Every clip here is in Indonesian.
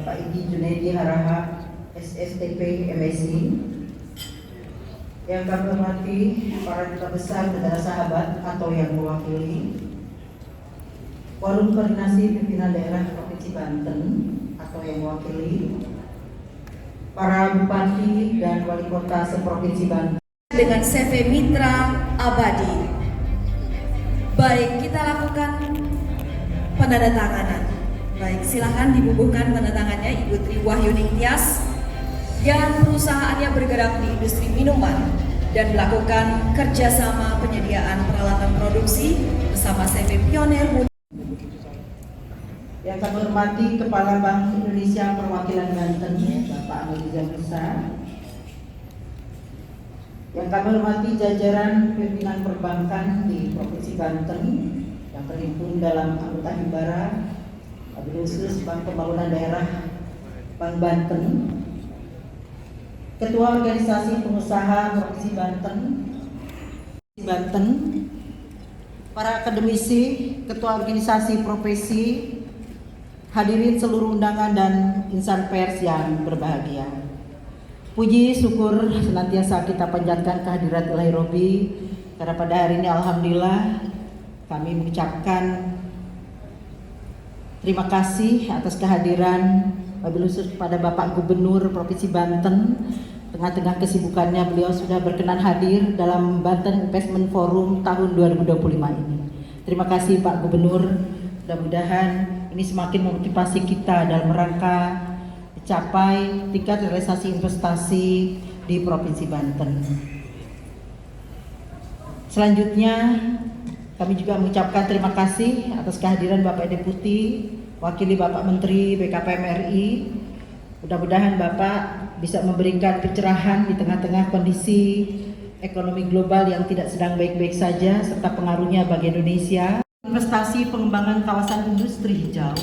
Bapak Idi Junaidi Harahap, SSTP MSI. Yang kami hormati para duta besar negara sahabat atau yang mewakili Forum Koordinasi Pimpinan Daerah Provinsi Banten atau yang mewakili para bupati dan wali kota seprovinsi Banten dengan CV Mitra Abadi. Baik, kita lakukan penandatanganan. Baik, silakan dibubuhkan tanda tangannya Ibu Tri Wahyuning Tias yang perusahaannya bergerak di industri minuman dan melakukan kerjasama penyediaan peralatan produksi bersama CV Pionir Muda. Yang kami hormati Kepala Bank Indonesia Perwakilan Banten, Bapak Amaliza Musa. Yang kami hormati jajaran pimpinan perbankan di Provinsi Banten yang terhimpun dalam anggota Himbara, wabil khusus Bank Pembangunan Daerah Bank Banten, Ketua Organisasi Pengusaha Provinsi Banten, para akademisi, Ketua Organisasi Profesi, hadirin seluruh undangan dan insan pers yang berbahagia. Puji syukur senantiasa kita panjatkan kehadirat Ilahi Robbi, karena pada hari ini alhamdulillah kami mengucapkan terima kasih atas kehadiran wabil khusus kepada Bapak Gubernur Provinsi Banten. Tengah-tengah kesibukannya beliau sudah berkenan hadir dalam Banten Investment Forum tahun 2025 ini. Terima kasih Pak Gubernur, mudah-mudahan ini semakin memotivasi kita dalam rangka mencapai tingkat realisasi investasi di Provinsi Banten. Selanjutnya kami juga mengucapkan terima kasih atas kehadiran Bapak Deputi, wakili Bapak Menteri BKPM RI. Mudah-mudahan Bapak bisa memberikan pencerahan di tengah-tengah kondisi ekonomi global yang tidak sedang baik-baik saja serta pengaruhnya bagi Indonesia. Investasi pengembangan kawasan industri hijau,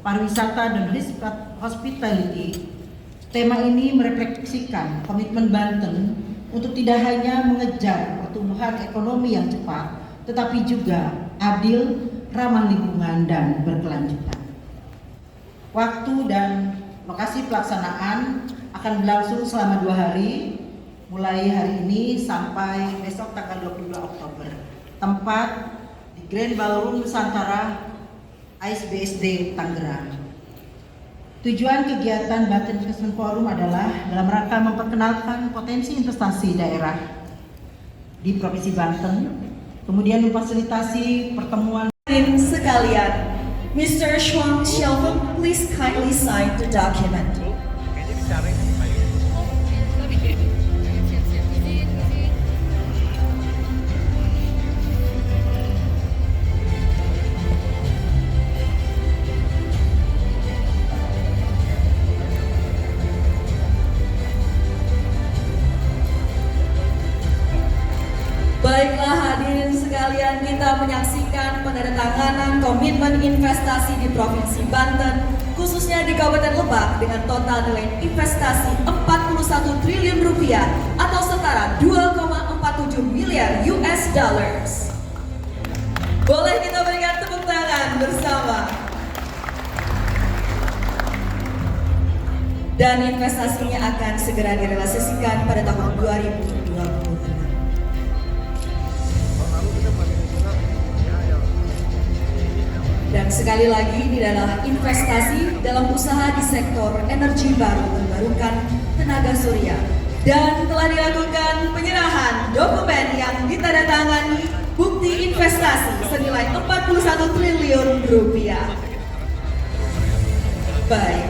pariwisata dan hospitality. Tema ini merefleksikan komitmen Banten untuk tidak hanya mengejar pertumbuhan ekonomi yang cepat, tetapi juga adil, ramah lingkungan, dan berkelanjutan. Waktu dan lokasi pelaksanaan akan berlangsung selama 2 hari, mulai hari ini sampai besok tanggal 22 Oktober. Tempat di Grand Ballroom Nusantara ASBSD Tangerang. Tujuan kegiatan Banten Investment Forum adalah dalam rangka memperkenalkan potensi investasi daerah di Provinsi Banten, kemudian memfasilitasi pertemuan Sekalian, Mr. Shuang Xiaofeng, please kindly sign the document. Baiklah hadirin sekalian, kita menyaksikan penandatanganan komitmen investasi di Provinsi Banten, khususnya di Kabupaten Lebak dengan total nilai investasi 41 triliun rupiah atau setara 2,47 miliar US dollars. Boleh kita berikan tepuk tangan bersama. Dan investasinya akan segera direalisasikan pada tahun 2026. Dan sekali lagi, ini adalah investasi dalam usaha di sektor energi baru terbarukan tenaga surya. Dan telah dilakukan penyerahan dokumen yang ditandatangani bukti investasi senilai 41 triliun rupiah. Baik.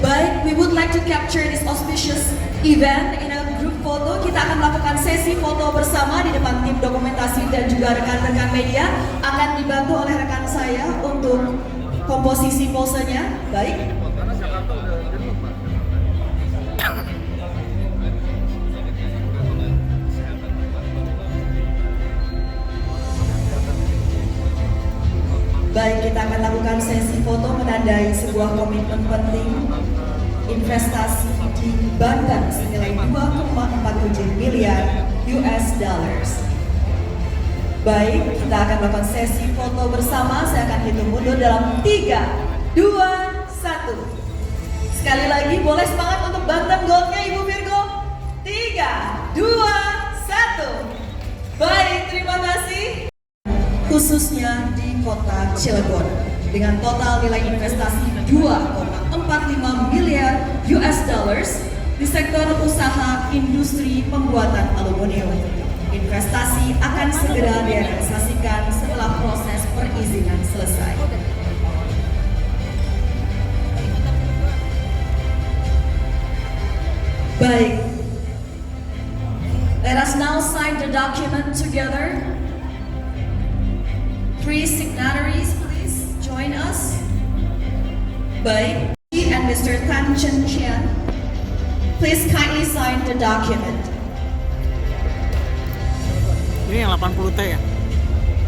Baik, we would like to capture this auspicious event in a group photo. Kita akan melakukan sesi foto bersama di depan tim dokumentasi dan juga rekan-rekan media. Akan dibantu oleh rekan saya untuk komposisi posenya. Baik. Baik, kita akan lakukan sesi foto menandai sebuah komitmen penting investasi di Banten senilai 2,47 miliar US dollars. Baik, kita akan melakukan sesi foto bersama. Saya akan hitung mundur dalam 3, 2, 1. Sekali lagi, boleh semangat untuk Banten Goldnya Ibu Virgo. 3, 2, 1. Baik, terima kasih. Khususnya di kota Cilegon dengan total nilai investasi 2,45 miliar US dollars di sektor usaha industri pembuatan aluminium. Investasi akan segera direalisasikan setelah proses perizinan selesai. Baik. Let us now sign the document together. 3 signatories, please join us. Baik, and Mr. Tan Chen Qian, please kindly sign the document. Ini yang 80T ya?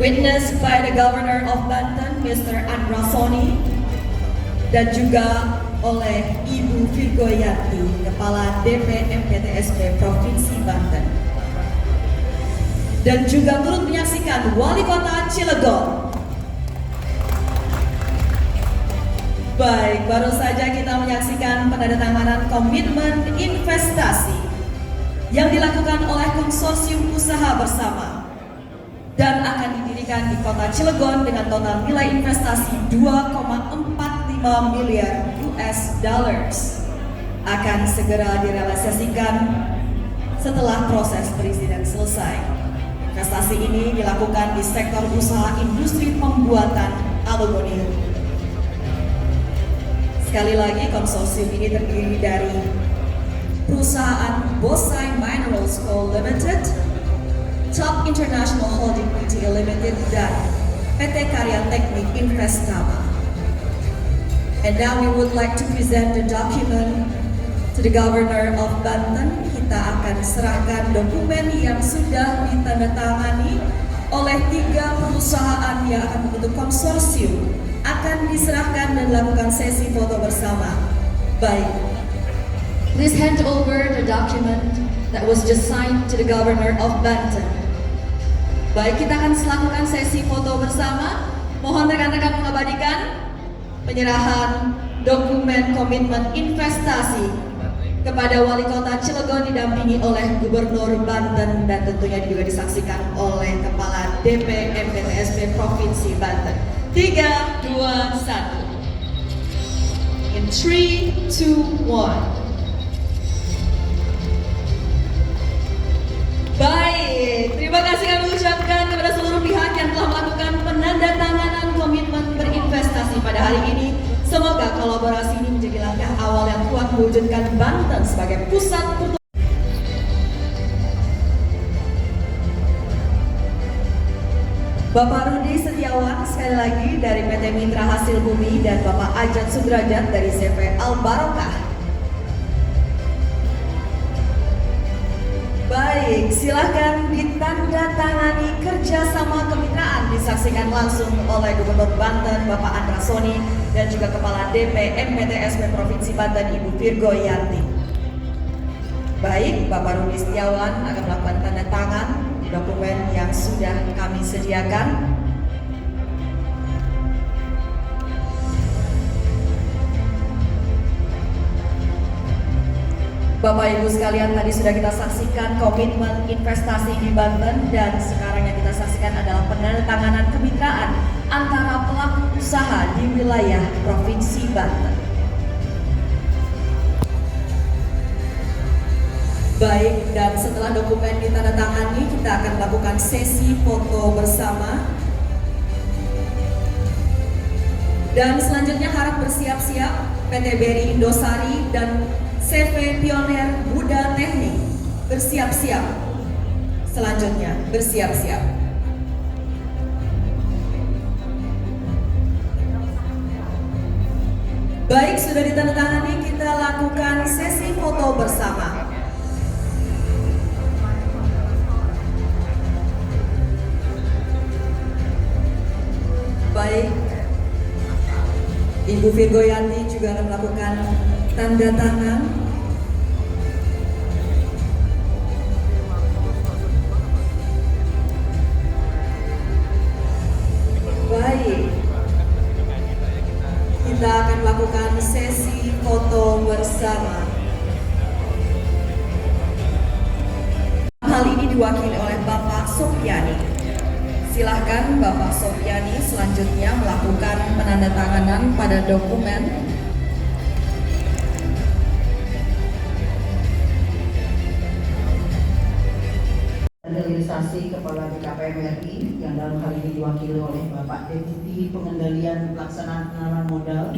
Witnessed by the Governor of Banten, Mr. Andrasoni, dan juga oleh Ibu Virgo Yanti, Kepala DP MPTSP Provinsi Banten. Dan juga turut menyaksikan Wali Kota Cilegon. Baik, baru saja kita menyaksikan penandatanganan komitmen investasi yang dilakukan oleh konsorsium usaha bersama dan akan didirikan di kota Cilegon dengan total nilai investasi 2,45 miliar US dollars. Akan segera direalisasikan setelah proses perizinan selesai. Investasi ini dilakukan di sektor usaha industri pembuatan aluminium. Sekali lagi, konsorsium ini terdiri dari perusahaan Bosai Minerals Co. Limited, Top International Holding Pte. Limited, dan PT Karya Teknik Investama. And now we would like to present the document to the Governor of Banten. Kita akan serahkan dokumen yang sudah ditandatangani oleh 3 perusahaan yang akan membentuk konsorsium. Akan diserahkan dan dilakukan sesi foto bersama. Baik. Please hand over the document that was just signed to the Governor of Banten. Baik, kita akan melakukan sesi foto bersama. Mohon rekan-rekan mengabadikan penyerahan dokumen komitmen investasi kepada Wali Kota Cilegon didampingi oleh Gubernur Banten dan tentunya juga disaksikan oleh Kepala DP MPTSP Provinsi Banten. 3, 2, 1. In 3, 2, 1. Baik, terima kasih kami ucapkan kepada seluruh pihak yang telah melakukan penandatanganan komitmen berinvestasi pada hari ini. Semoga kolaborasi ini menjadi langkah awal yang kuat mewujudkan Banten sebagai pusat pertumbuhan. Bapak Rudi Setiawan sekali lagi dari PT Mitra Hasil Bumi dan Bapak Ajat Sudrajat dari CV Al Barokah. Baik, silakan ditandatangani kerjasama kemitraan disaksikan langsung oleh Gubernur Banten Bapak Andrasoni dan juga Kepala DP MPTSP Provinsi Banten Ibu Virgo Yanti. Baik, Bapak Rudi Setiawan akan melakukan tanda tangan di dokumen yang sudah kami sediakan. Bapak Ibu sekalian, tadi sudah kita saksikan komitmen investasi di Banten dan sekarang yang kita saksikan adalah penandatanganan kemitraan antara pelaku usaha di wilayah Provinsi Banten. Baik, dan setelah dokumen ditandatangani, kita akan melakukan sesi foto bersama. Dan selanjutnya harap bersiap-siap PT BRI Indosari dan CV Pioner Buddha Teknik bersiap-siap. Selanjutnya bersiap-siap. Baik, sudah ditandatangani, kita lakukan sesi foto bersama. Baik, Ibu Virgo Yanti juga akan melakukan tanda tangan. melakukan sesi foto bersama. Hal ini diwakili oleh Bapak Sofiani. Silahkan Bapak Sofiani selanjutnya melakukan penandatanganan pada dokumen. Realisasi Kepala BKPM RI yang dalam hal ini diwakili oleh Bapak Deputi Pengendalian Pelaksanaan Penanaman Modal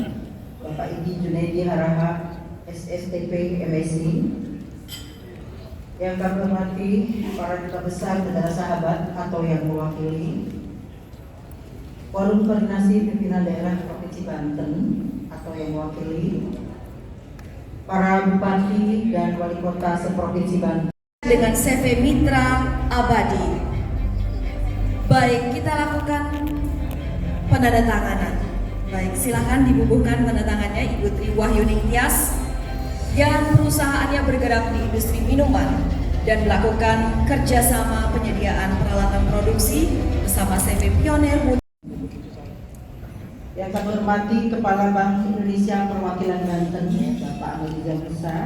Bapak Idi Junaidi Harahap SSTP MSI, yang kami hormati para duta besar negara sahabat atau yang mewakili Forum Koordinasi Pimpinan Daerah Provinsi Banten atau yang mewakili para bupati dan wali kota seprovinsi Banten Dengan CV Mitra Abadi. Baik, kita lakukan penandatanganan. Baik, silakan dibubuhkan penandatangannya Ibu Tri Wahyuning Tias yang perusahaannya bergerak di industri minuman dan melakukan kerjasama penyediaan peralatan produksi bersama CV Pionir Muda. Yang kami hormati Kepala Bank Indonesia Perwakilan Banten Bapak Amaliza Musa,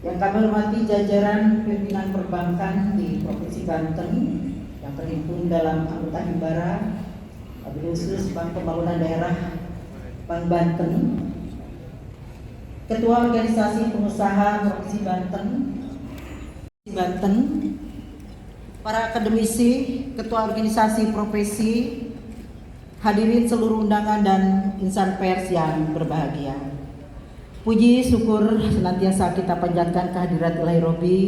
yang kami hormati jajaran pimpinan perbankan di Provinsi Banten yang terhimpun dalam anggota Himbara, wabil khusus Bank Pembangunan Daerah Bank Banten, Ketua Organisasi Pengusaha Provinsi Banten, para akademisi, Ketua Organisasi Profesi, hadirin seluruh undangan dan insan pers yang berbahagia. Puji syukur senantiasa kita panjatkan kehadirat Ilahi Robbi,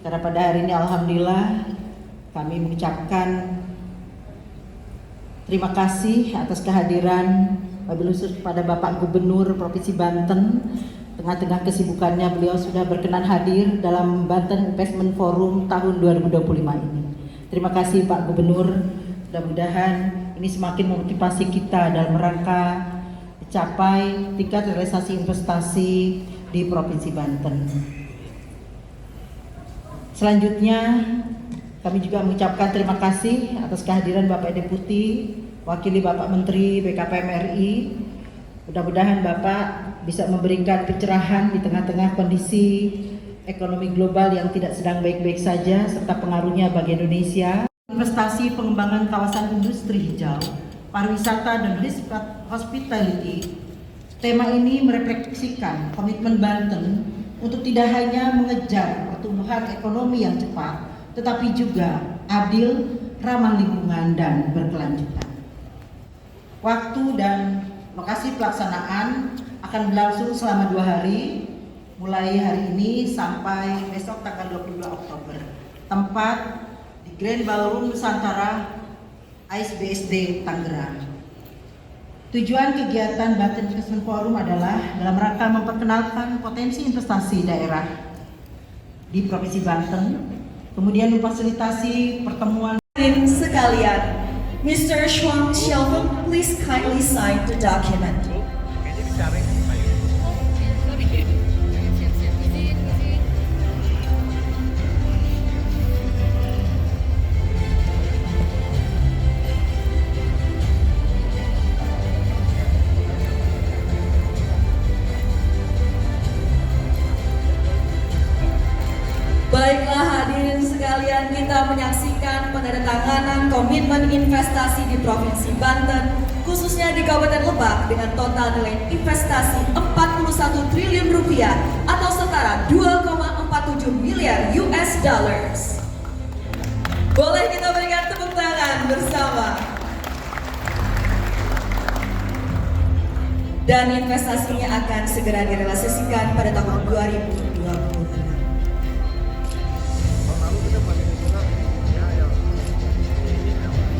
karena pada hari ini alhamdulillah kami mengucapkan terima kasih atas kehadiran wabil khusus kepada Bapak Gubernur Provinsi Banten. Tengah-tengah kesibukannya beliau sudah berkenan hadir dalam Banten Investment Forum tahun 2025 ini. Terima kasih Pak Gubernur, mudah-mudahan ini semakin memotivasi kita dalam rangka capai tingkat realisasi investasi di Provinsi Banten. Selanjutnya, kami juga mengucapkan terima kasih atas kehadiran Bapak Deputi, wakili Bapak Menteri BKPM RI. Mudah-mudahan Bapak bisa memberikan pencerahan di tengah-tengah kondisi ekonomi global yang tidak sedang baik-baik saja, serta pengaruhnya bagi Indonesia. Investasi pengembangan kawasan industri hijau, pariwisata dan hospitality. Tema ini merefleksikan komitmen Banten untuk tidak hanya mengejar pertumbuhan ekonomi yang cepat, tetapi juga adil, ramah lingkungan, dan berkelanjutan. Waktu dan lokasi pelaksanaan akan berlangsung selama 2 hari, mulai hari ini sampai besok tanggal 22 Oktober. Tempat di Grand Ballroom Nusantara AISBSD Tangerang. Tujuan kegiatan Banten Investment Forum adalah dalam rangka memperkenalkan potensi investasi daerah di Provinsi Banten, kemudian memfasilitasi pertemuan. Hadirin sekalian, Mr. Shuang Xiaofeng, please kindly sign the document. Baiklah hadirin sekalian, kita menyaksikan penandatanganan komitmen investasi di Provinsi Banten, khususnya di Kabupaten Lebak dengan total nilai investasi 41 triliun rupiah atau setara 2,47 miliar US dollars. Boleh kita berikan tepuk tangan bersama. Dan investasinya akan segera direalisasikan pada tahun 2026.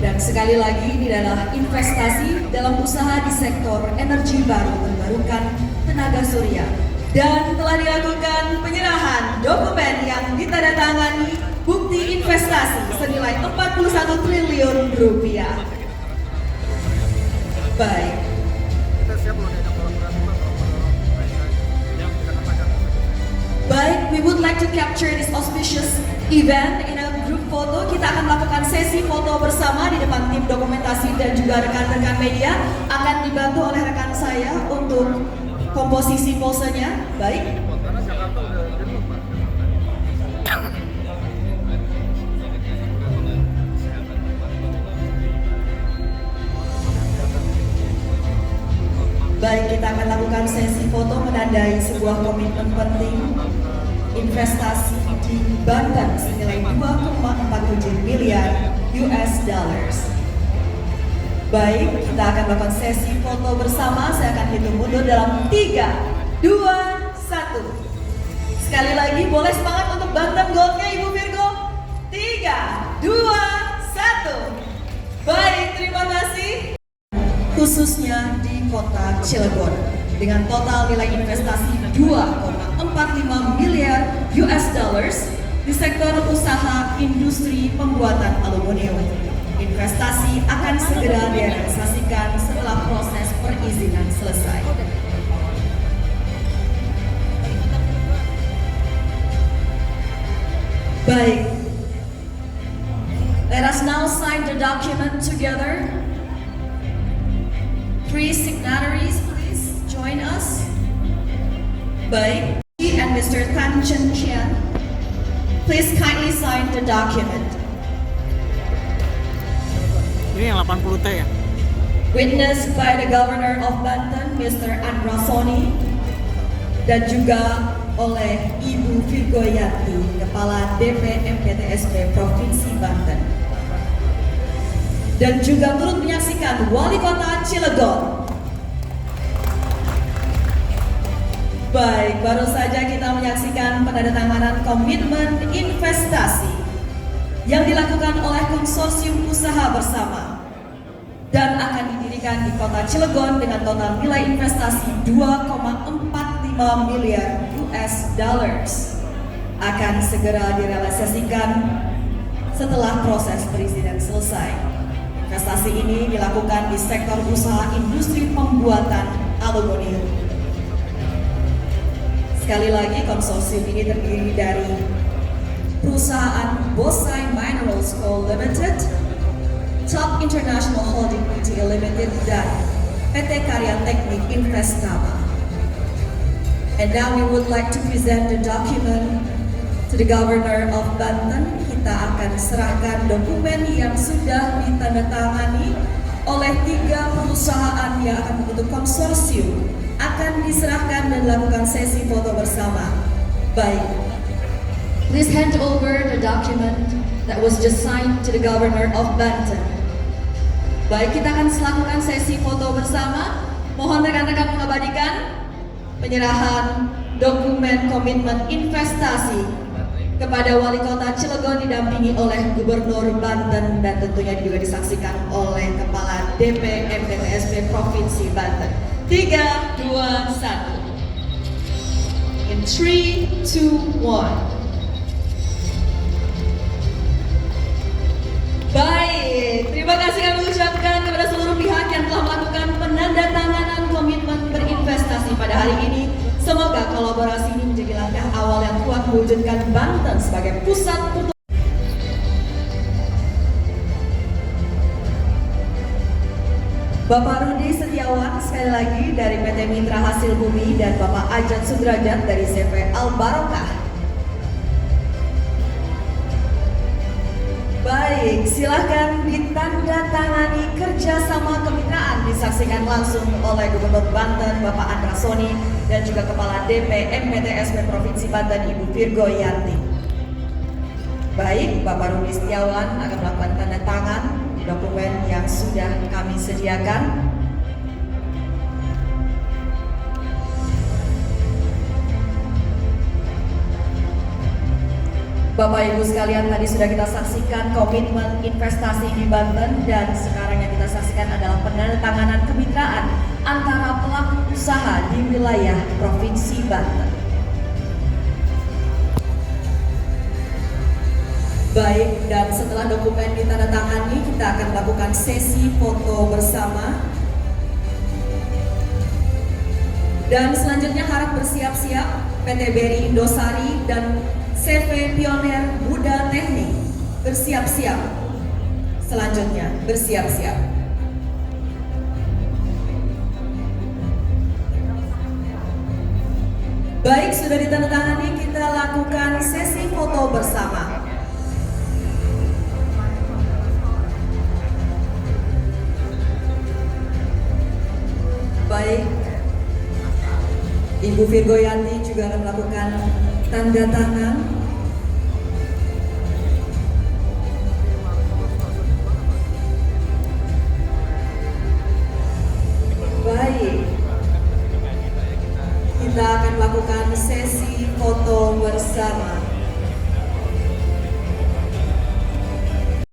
Dan sekali lagi, ini adalah investasi dalam usaha di sektor energi baru terbarukan tenaga surya. Dan telah dilakukan penyerahan dokumen yang ditandatangani bukti investasi senilai 41 triliun rupiah. Baik. Baik, we would like to capture this auspicious event in a grup foto, kita akan melakukan sesi foto bersama di depan tim dokumentasi dan juga rekan-rekan media. Akan dibantu oleh rekan saya untuk komposisi posenya. Baik. Baik, kita akan lakukan sesi foto menandai sebuah komitmen penting investasi di Banten senilai 2,47 miliar US dollars. Baik, kita akan melakukan sesi foto bersama. Saya akan hitung mundur dalam 3, 2, 1. Sekali lagi, boleh semangat untuk Banten Goldnya Ibu Virgo. 3, 2, 1. Baik, terima kasih. Khususnya di kota Cilegon dengan total nilai investasi 2,45 miliar US dollars di sektor usaha industri pembuatan aluminium. Investasi akan segera direalisasikan setelah proses perizinan selesai. Baik, let us now sign the document together. 3 signatories, please join us. Baik, and Mr. Tan Chen Qian, please kindly sign the document. Ini yang 80T ya? Witnessed by the Governor of Banten, Mr. Andrasoni, dan juga oleh Ibu Virgo Yanti, Kepala DP MPTSP Provinsi Banten. Dan juga turut menyaksikan Wali Kota Cilegon. Baik, baru saja kita menyaksikan penandatanganan komitmen investasi yang dilakukan oleh konsorsium usaha bersama dan akan didirikan di Kota Cilegon dengan total nilai investasi 2,45 miliar US dollars. Akan segera direalisasikan setelah proses perizinan selesai. Investasi ini dilakukan di sektor usaha industri pembuatan aluminium. Sekali lagi, konsorsium ini terdiri dari perusahaan Bosai Minerals Co. Limited, Top International Holding Pte. Limited, dan PT Karya Teknik Investama. And now we would like to present the document to the Governor of Banten. Kita akan serahkan dokumen yang sudah ditandatangani oleh 3 perusahaan yang akan membentuk konsorsium. Akan diserahkan dan dilakukan sesi foto bersama. Baik. Please hand over the document that was just signed to the Governor of Banten. Baik, kita akan melakukan sesi foto bersama. Mohon rekan-rekan mengabadikan penyerahan dokumen komitmen investasi kepada Wali Kota Cilegon didampingi oleh Gubernur Banten dan tentunya juga disaksikan oleh Kepala DP MPTSP Provinsi Banten. 3, 2, 1. In 3, 2, 1. Baik, terima kasih kami ucapkan kepada seluruh pihak yang telah melakukan penandatanganan komitmen berinvestasi pada hari ini. Semoga kolaborasi ini menjadi langkah awal yang kuat mewujudkan Banten sebagai pusat pertumbuhan. Bapak Rudi Setiawan sekali lagi dari PT Mitra Hasil Bumi dan Bapak Ajat Sudrajat dari CV Al Barokah. Baik, silakan ditandatangani kerjasama kemitraan disaksikan langsung oleh Gubernur Banten Bapak Andrasoni dan juga Kepala DP MPTSP Provinsi Banten Ibu Virgo Yanti. Baik, Bapak Rudi Setiawan akan melakukan tanda tangan di dokumen yang sudah kami sediakan. Bapak Ibu sekalian, tadi sudah kita saksikan komitmen investasi di Banten dan sekarang yang kita saksikan adalah penandatanganan kemitraan antara pelaku usaha di wilayah Provinsi Banten. Baik, dan setelah dokumen ditandatangani, kita akan melakukan sesi foto bersama. Dan selanjutnya harap bersiap-siap PT BRI Indosari dan CV Pioner Muda Teknik bersiap-siap. Selanjutnya, bersiap-siap. Baik, sudah ditandatangani, kita lakukan sesi foto bersama. Baik, Ibu Virgo Yanti juga akan melakukan tanda tangan. Baik, kita akan melakukan sesi foto bersama.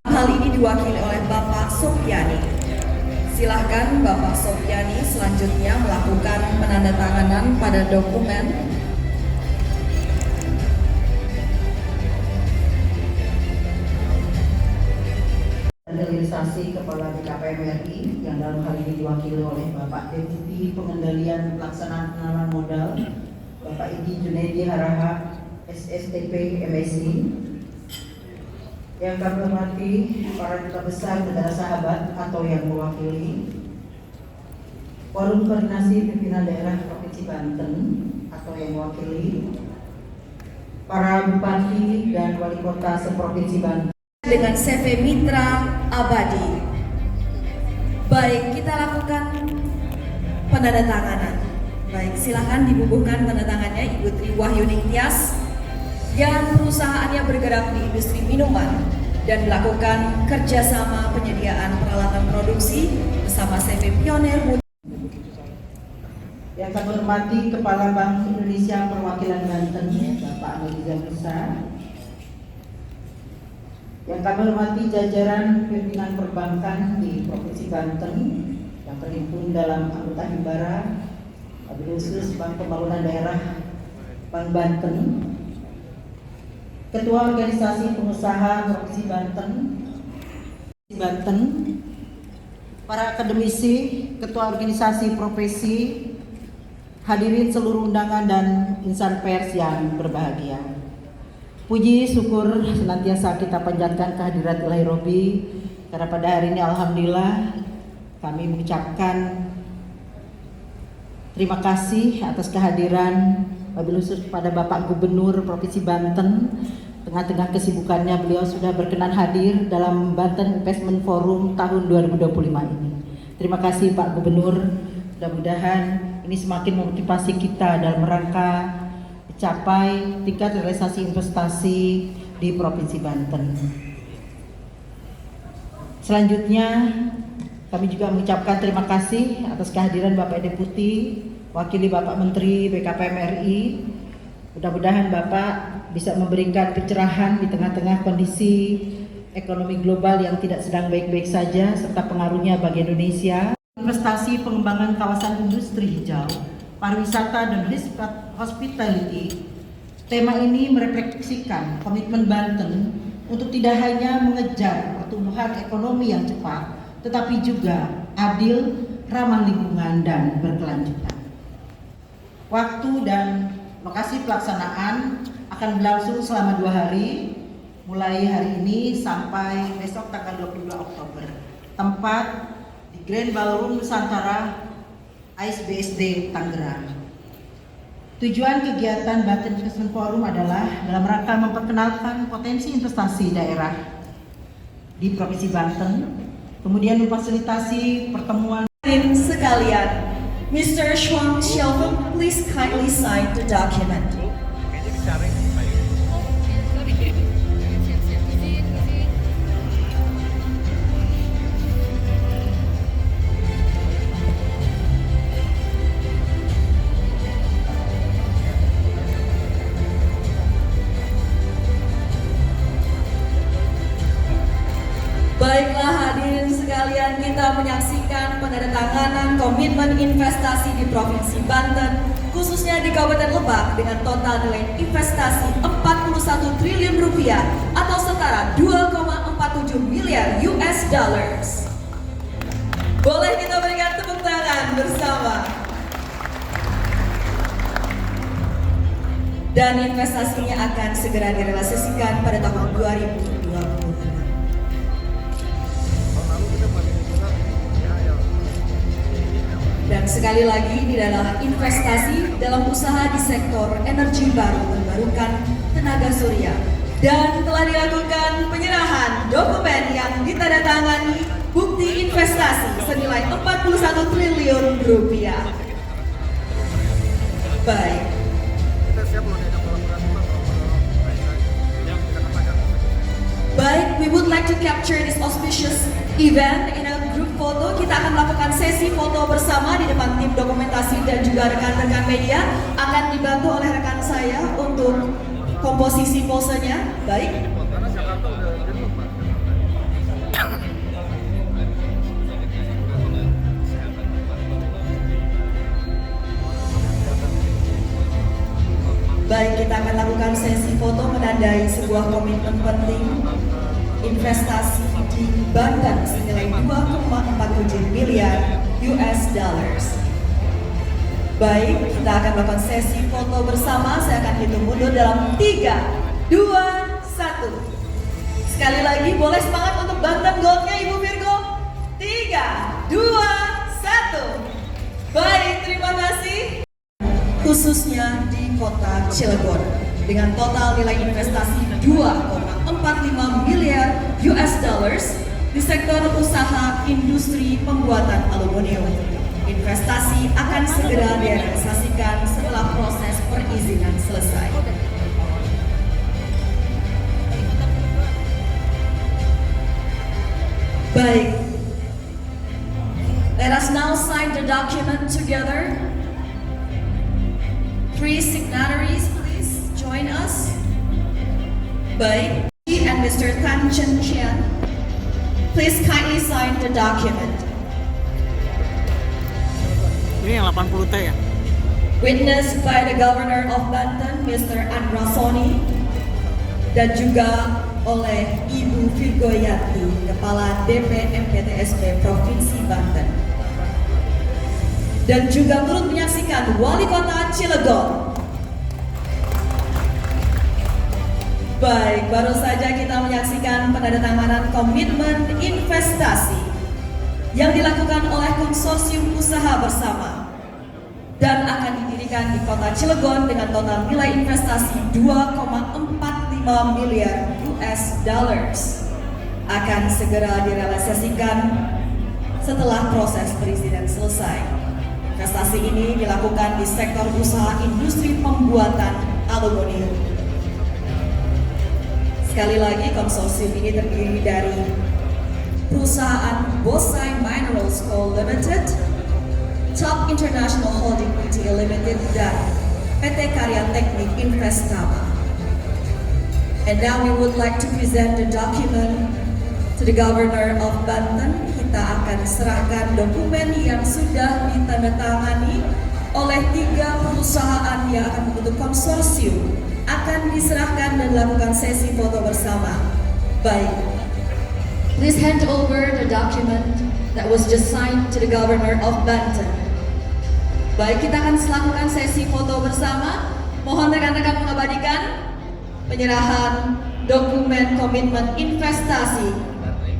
Hal ini diwakili oleh Bapak Sofiani. Silahkan Bapak Sofiani selanjutnya melakukan penandatanganan pada dokumen. Realisasi Kepala BKPM RI yang dalam hal ini diwakili oleh Bapak Deputi Pengendalian Pelaksanaan Penanaman Modal Bapak Idi Junaidi Harahap SSTP MSI. Yang kami hormati para duta besar negara sahabat atau yang mewakili Forum Koordinasi Pimpinan Daerah Provinsi Banten atau yang mewakili para bupati dan wali kota seprovinsi Banten Dengan CV Mitra Abadi. Baik, kita lakukan penandatanganan. Baik, silakan dibubuhkan tanda tangannya Ibu Tri Wahyuning Tias yang perusahaannya bergerak di industri minuman dan melakukan kerjasama penyediaan peralatan produksi bersama CV Pionir Muda. Yang kami hormati Kepala Bank Indonesia Perwakilan Banten Bapak Nuriza Musa. Yang kami hormati jajaran pimpinan perbankan di Provinsi Banten yang terhimpun dalam anggota Himbara, wabil khusus Bank Pembangunan Daerah Bank Banten, Ketua Organisasi Pengusaha Provinsi Banten, para akademisi, Ketua Organisasi Profesi, hadirin seluruh undangan dan insan pers yang berbahagia. Puji syukur senantiasa kita panjatkan kehadirat Ilahi Robbi, karena pada hari ini alhamdulillah kami mengucapkan terima kasih atas kehadiran wabil khusus kepada Bapak Gubernur Provinsi Banten. Tengah-tengah kesibukannya beliau sudah berkenan hadir dalam Banten Investment Forum tahun 2025 ini. Terima kasih Pak Gubernur, mudah-mudahan ini semakin memotivasi kita dalam rangka capai tingkat realisasi investasi di Provinsi Banten. Selanjutnya, kami juga mengucapkan terima kasih atas kehadiran Bapak Deputi, wakili Bapak Menteri BKPM RI. Mudah-mudahan Bapak bisa memberikan pencerahan di tengah-tengah kondisi ekonomi global yang tidak sedang baik-baik saja, serta pengaruhnya bagi Indonesia. Investasi pengembangan kawasan industri hijau, pariwisata dan hospitality. Tema ini merefleksikan komitmen Banten untuk tidak hanya mengejar pertumbuhan ekonomi yang cepat, tetapi juga adil, ramah lingkungan, dan berkelanjutan. Waktu dan lokasi pelaksanaan akan berlangsung selama 2 hari, mulai hari ini sampai besok tanggal 22 Oktober. Tempat di Grand Ballroom Nusantara ASBSD Tangerang. Tujuan kegiatan Banten Investment Forum adalah dalam rangka memperkenalkan potensi investasi daerah di Provinsi Banten, kemudian memfasilitasi pertemuan. Hadirin sekalian, Mr. Shuang Xiaofeng, please kindly sign the document. Baiklah hadirin sekalian, kita menyaksikan penandatanganan komitmen investasi di Provinsi Banten, khususnya di Kabupaten Lebak dengan total nilai investasi 41 triliun rupiah atau setara 2,47 miliar US dollars. Boleh kita berikan tepuk tangan bersama. Dan investasinya akan segera direalisasikan pada tahun 2020. sekali lagi ini adalah investasi dalam usaha di sektor energi baru terbarukan tenaga surya. Dan telah dilakukan penyerahan dokumen yang ditandatangani bukti investasi senilai 41 triliun rupiah. Baik. Baik, we would like to capture this auspicious event in a group photo. Kita akan melakukan sesi foto bersama di depan tim dokumentasi dan juga rekan-rekan media. Akan dibantu oleh rekan saya untuk komposisi posenya. Baik. Baik, kita akan lakukan sesi foto menandai sebuah komitmen penting investasi di Banten senilai 2,47 miliar US dollars. Baik, kita akan melakukan sesi foto bersama. Saya akan hitung mundur dalam 3, 2, 1. Sekali lagi, boleh semangat untuk Banten Goldnya Ibu Virgo. 3, 2, 1. Baik, terima kasih. Khususnya di kota Cilegon dengan total nilai investasi 2,45 miliar US dollars di sektor usaha industri pembuatan aluminium. Investasi akan segera direalisasikan setelah proses perizinan selesai. Baik, let us now sign the document together. 3 signatories, please join us. Baik, and Mr. Tan Chen Qian, please kindly sign the document. Ini yang 80T ya? Witnessed by the Governor of Banten, Mr. Andrasoni, dan juga oleh Ibu Virgo Yanti, Kepala DP MPTSP Provinsi Banten. Dan juga turut menyaksikan Wali Kota Cilegon. Baik, baru saja kita menyaksikan penandatanganan komitmen investasi yang dilakukan oleh konsorsium usaha bersama dan akan didirikan di kota Cilegon dengan total nilai investasi 2,45 miliar US dollars. Akan segera direalisasikan setelah proses perizinan selesai. Investasi ini dilakukan di sektor usaha industri pembuatan aluminium. Sekali lagi, konsorsium ini terdiri dari perusahaan Bosai Minerals Co. Limited, Top International Holding Pte. Limited, dan PT Karya Teknik Investama. And now we would like to present the document to the Governor of Banten. Kita akan serahkan dokumen yang sudah ditandatangani oleh 3 perusahaan yang akan membentuk konsorsium. Akan diserahkan dan lakukan sesi foto bersama. Baik, please hand over the document that was just signed to the Governor of Banten. Baik, kita akan lakukan sesi foto bersama. Mohon rekan-rekan mengabadikan penyerahan dokumen komitmen investasi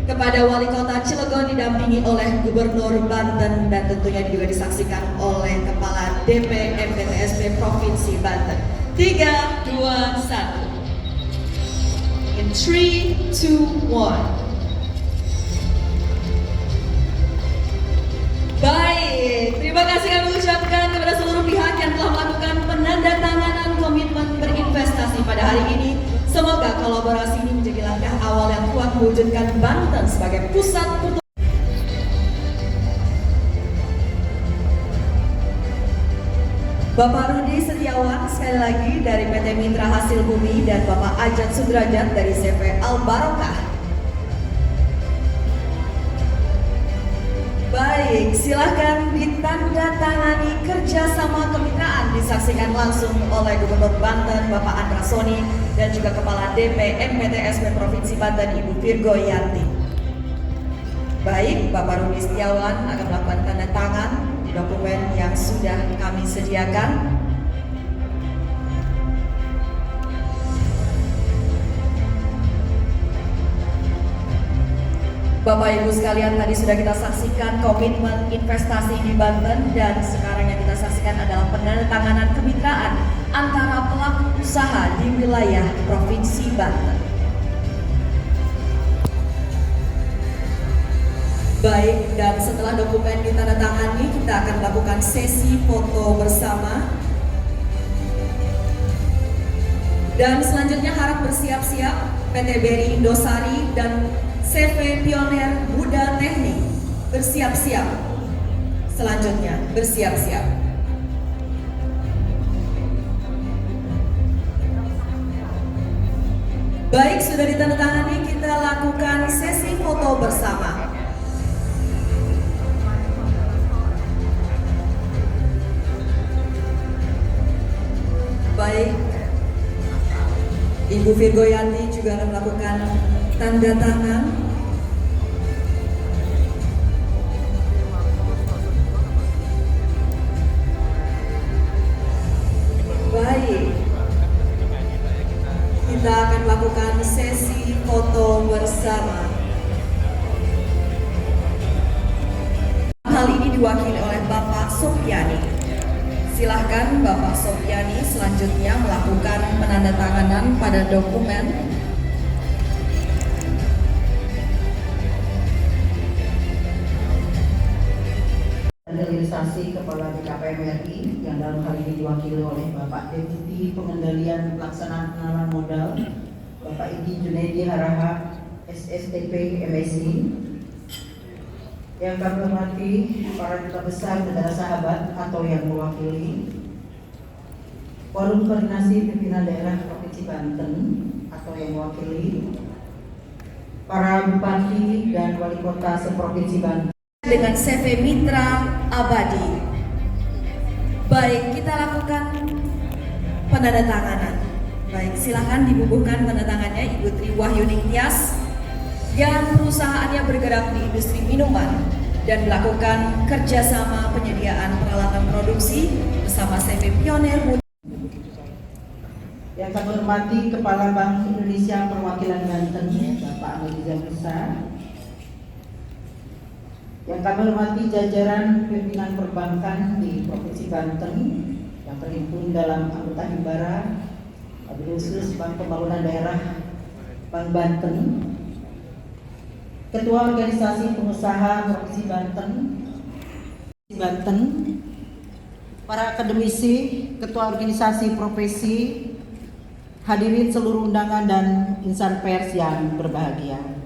kepada Wali Kota Cilegon didampingi oleh Gubernur Banten dan tentunya juga disaksikan oleh Kepala DP MPTSP Provinsi Banten. 3, 2, 1. In 3, 2, 1. Baik, terima kasih kami ucapkan kepada seluruh pihak yang telah melakukan penandatanganan komitmen berinvestasi pada hari ini. Semoga kolaborasi ini menjadi langkah awal yang kuat mewujudkan Banten sebagai pusat pertumbuhan. Bapak Rudi Setiawan sekali lagi dari PT Mitra Hasil Bumi dan Bapak Ajat Sudrajat dari CV Al Barokah. Baik, silakan ditandatangani kerjasama kemitraan disaksikan langsung oleh Gubernur Banten Bapak Andrasoni dan juga Kepala DP MPTSP Provinsi Banten Ibu Virgo Yanti. Baik, Bapak Rudi Setiawan akan melakukan tanda tangan di dokumen yang sudah kami sediakan. Bapak Ibu sekalian, tadi sudah kita saksikan komitmen investasi di Banten, dan sekarang yang kita saksikan adalah penandatanganan kemitraan antara pelaku usaha di wilayah Provinsi Banten. Baik, dan setelah dokumen ditandatangani, kita akan melakukan sesi foto bersama. Dan selanjutnya harap bersiap-siap PT BRI Indosari dan CV Pioner Buddha Teknik bersiap-siap. Selanjutnya bersiap-siap. Baik, sudah ditandatangani, kita lakukan sesi foto bersama. Baik, Ibu Virgo Yanti juga akan melakukan tanda tangan. Baik, kita akan melakukan sesi foto bersama. Hal ini diwakili oleh Bapak Sofiani. Silahkan Bapak Sofiani selanjutnya melakukan penandatanganan pada dokumen. Realisasi Kepala BKPM RI yang dalam hal ini diwakili oleh Bapak Deputi Pengendalian Pelaksanaan Penanaman Modal Bapak Idi Junaidi Harahap SSTP MSI, yang kami hormati para duta besar negara sahabat atau yang mewakili Forum Koordinasi Pimpinan Daerah Provinsi Banten atau yang mewakili para bupati dan wali kota seprovinsi Banten Dengan CV Mitra Abadi. Baik, kita lakukan penandatanganan. Baik, silakan dibubuhkan penandatangannya Ibu Tri Wahyuning Tias yang perusahaannya bergerak di industri minuman dan melakukan kerjasama penyediaan peralatan produksi bersama CV Pioner. Yang kami hormati Kepala Bank Indonesia Perwakilan Banten Bapak Ameliza Musa, yang kami hormati jajaran pimpinan perbankan di Provinsi Banten yang terhimpun dalam anggota Himbara, wabil khusus Bank Pembangunan Daerah Bank Banten, Ketua Organisasi Pengusaha Provinsi Banten, para akademisi, Ketua Organisasi Profesi, hadirin seluruh undangan dan insan pers yang berbahagia.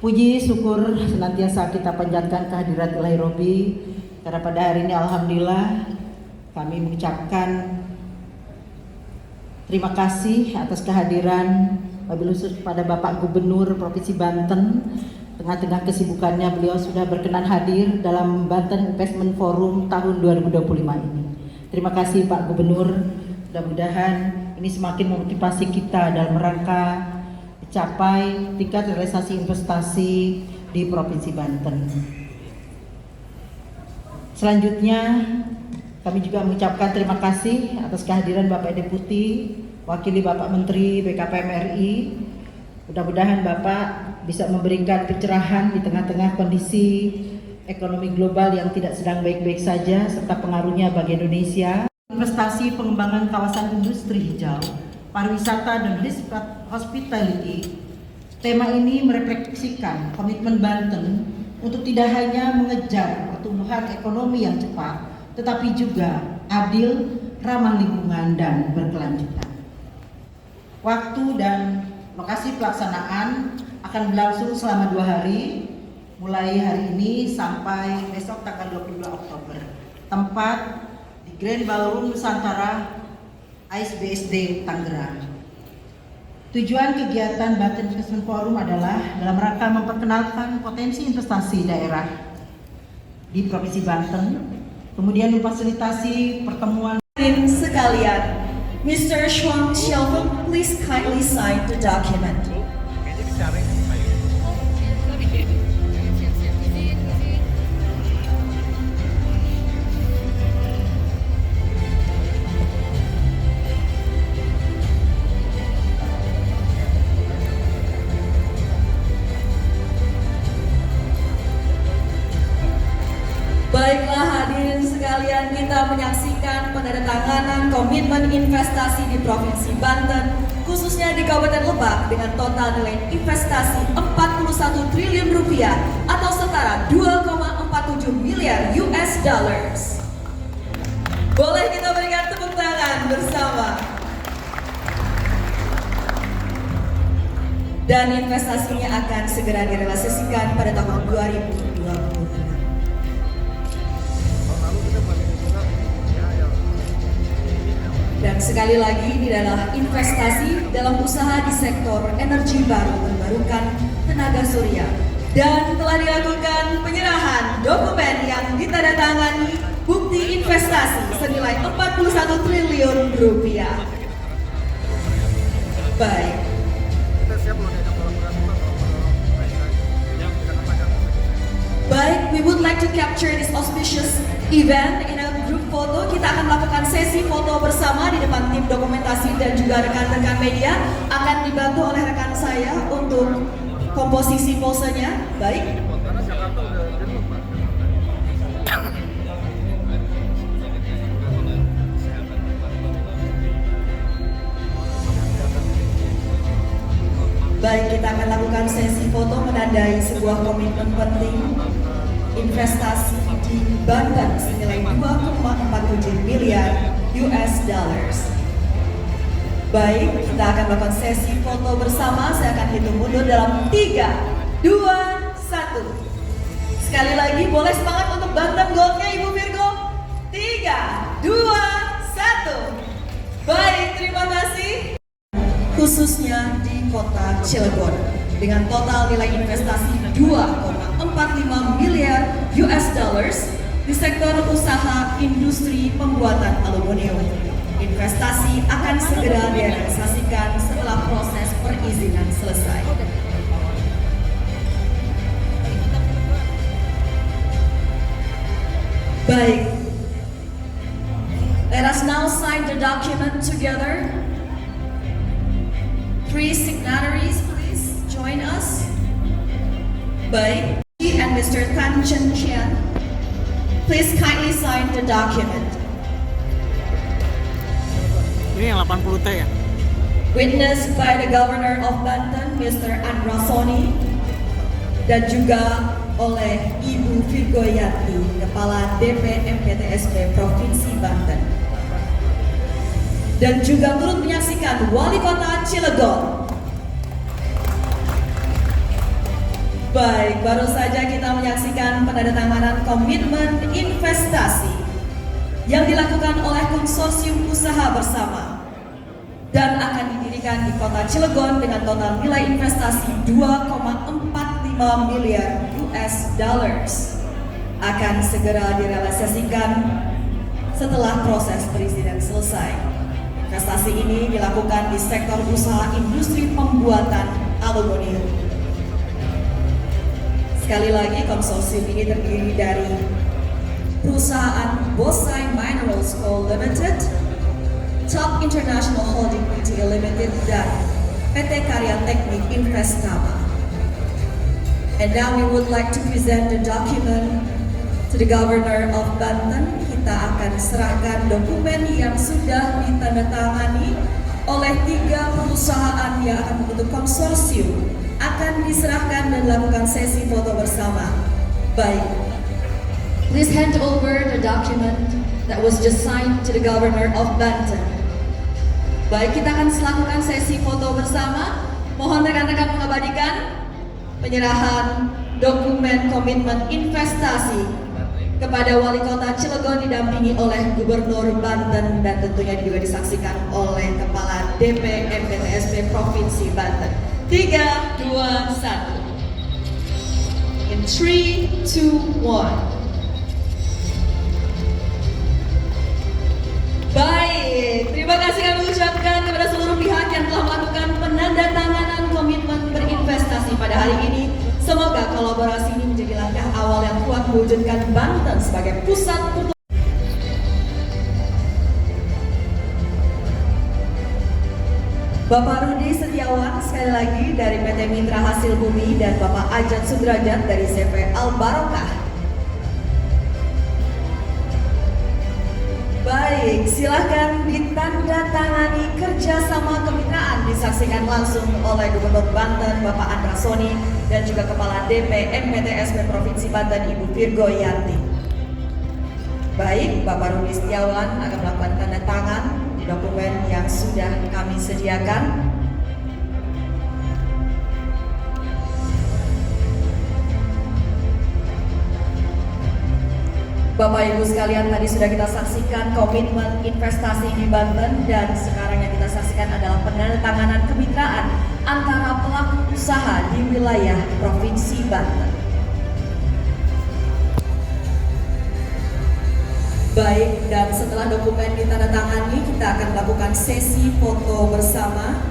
Puji syukur senantiasa kita panjatkan kehadirat Ilahi Robbi, karena pada hari ini alhamdulillah kami mengucapkan terima kasih atas kehadiran wabil khusus kepada Bapak Gubernur Provinsi Banten. Tengah-tengah kesibukannya beliau sudah berkenan hadir dalam Banten Investment Forum tahun 2025 ini. Terima kasih Pak Gubernur, mudah-mudahan ini semakin memotivasi kita dalam rangka mencapai tingkat realisasi investasi di Provinsi Banten. Selanjutnya kami juga mengucapkan terima kasih atas kehadiran Bapak Deputi, wakili Bapak Menteri BKPM RI. Mudah-mudahan Bapak bisa memberikan pencerahan di tengah-tengah kondisi ekonomi global yang tidak sedang baik-baik saja serta pengaruhnya bagi Indonesia. Investasi pengembangan kawasan industri hijau, pariwisata dan hospitality. Tema ini merefleksikan komitmen Banten untuk tidak hanya mengejar pertumbuhan ekonomi yang cepat, tetapi juga adil, ramah lingkungan dan berkelanjutan. Waktu dan lokasi pelaksanaan akan berlangsung selama 2 hari, mulai hari ini sampai besok tanggal 22 Oktober. Tempat di Grand Ballroom Nusantara ASBSD Tangerang. Tujuan kegiatan Banten Investment Forum adalah dalam rangka memperkenalkan potensi investasi daerah di Provinsi Banten, kemudian memfasilitasi pertemuan. Hadirin sekalian, Mr. Shuang Xiaofeng, please kindly sign the document. sekalian, kita menyaksikan penandatanganan komitmen investasi di Provinsi Banten, khususnya di Kabupaten Lebak dengan total nilai investasi 41 triliun rupiah atau setara 2,47 miliar US dollars. Boleh kita berikan tepuk tangan bersama. Dan investasinya akan segera direalisasikan pada tahun 2026. Dan sekali lagi, ini adalah investasi dalam usaha di sektor energi baru terbarukan tenaga surya. Dan telah dilakukan penyerahan dokumen yang ditandatangani bukti investasi senilai 41 triliun rupiah. Baik. Baik, we would like to capture this auspicious event in a group photo. Kita akan melakukan sesi foto bersama di depan tim dokumentasi dan juga rekan-rekan media. Akan dibantu oleh rekan saya untuk komposisi posenya. Baik. Baik, kita akan lakukan sesi foto menandai sebuah komitmen penting investasi di Banten senilai 2,47 miliar US dollars. Baik, kita akan melakukan sesi foto bersama. Saya akan hitung mundur dalam 3, 2, 1. Sekali lagi, boleh semangat untuk Banten Goldnya Ibu Virgo. 3, 2, 1. Baik, terima kasih. Khususnya di kota Cilegon dengan total nilai investasi 2,45 miliar US dollars di sektor usaha industri pembuatan aluminium. Investasi akan segera direalisasikan setelah proses perizinan selesai. Baik, let us now sign the document together. 3 signatories, please join us. Baik, and Mr. Tan Chen Qian, please kindly sign the document. Ini yang 80T ya? Witnessed by the Governor of Banten, Mr. Andra Soni, dan juga oleh Ibu Virgoyati, Kepala DP MPTSP Provinsi Banten. Dan juga turut menyaksikan Wali Kota Cilegon. Baik, baru saja kita menyaksikan penandatanganan komitmen investasi yang dilakukan oleh konsorsium usaha bersama dan akan didirikan di kota Cilegon dengan total nilai investasi 2,45 miliar US dollars. Akan segera direalisasikan setelah proses perizinan selesai. Investasi ini dilakukan di sektor usaha industri pembuatan aluminium. Sekali lagi, konsorsium ini terdiri dari perusahaan Bosai Minerals Co. Limited, Top International Holding Pte. Limited, dan PT Karya Teknik Investama. And now we would like to present the document to the Governor of Banten. Kita akan serahkan dokumen yang sudah ditandatangani oleh 3 perusahaan yang akan membentuk konsorsium. Akan diserahkan dan dilakukan sesi foto bersama. Baik, please hand over the document that was just signed to the Governor of Banten. Baik, kita akan melakukan sesi foto bersama. Mohon rekan-rekan mengabadikan penyerahan dokumen komitmen investasi kepada Wali Kota Cilegon didampingi oleh Gubernur Banten dan tentunya juga disaksikan oleh Kepala DP MPTSP Provinsi Banten. 3, 2, 1. In 3, 2, 1. Baik, terima kasih kami ucapkan kepada seluruh pihak yang telah melakukan penandatanganan komitmen berinvestasi pada hari ini. Semoga kolaborasi ini menjadi langkah awal yang kuat mewujudkan Banten sebagai pusat pertumbuhan. Bapak Rudi Setiawan sekali lagi dari PT Mitra Hasil Bumi dan Bapak Ajat Sudrajat dari CV Al Barokah. menandatangani kerjasama kemitraan disaksikan langsung oleh Gubernur Banten Bapak Andra Soni dan juga Kepala DP MPTSB Provinsi Banten Ibu Virgo Yanti. Baik, Bapak Rudi Setiawan akan melakukan tanda tangan di dokumen yang sudah kami sediakan. Bapak Ibu sekalian, tadi sudah kita saksikan komitmen investasi di Banten dan sekarang yang kita saksikan adalah penandatanganan kemitraan antara pelaku usaha di wilayah Provinsi Banten. Baik, dan setelah dokumen ditandatangani, kita akan melakukan sesi foto bersama.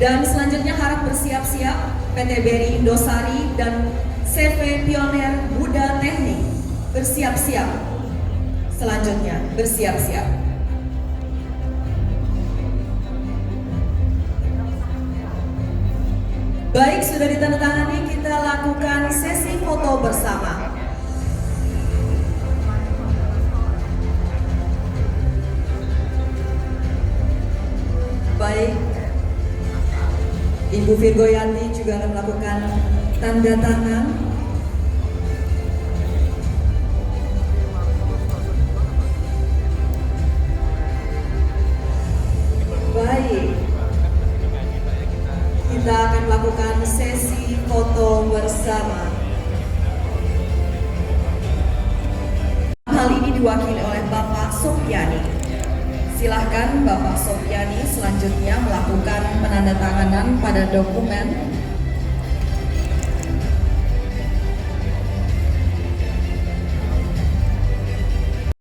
Dan selanjutnya harap bersiap-siap PT BRI Indosari dan CV Pioner Buddha Teknik bersiap-siap. Selanjutnya bersiap-siap. Baik, sudah ditandatangani, kita lakukan sesi foto bersama. Baik, Ibu Virgo Yanti juga akan melakukan tanda tangan. Baik, kita akan melakukan sesi foto bersama. Hal ini diwakili oleh Bapak Sofiani. Silahkan Bapak Sofiani selanjutnya melakukan penandatanganan pada dokumen.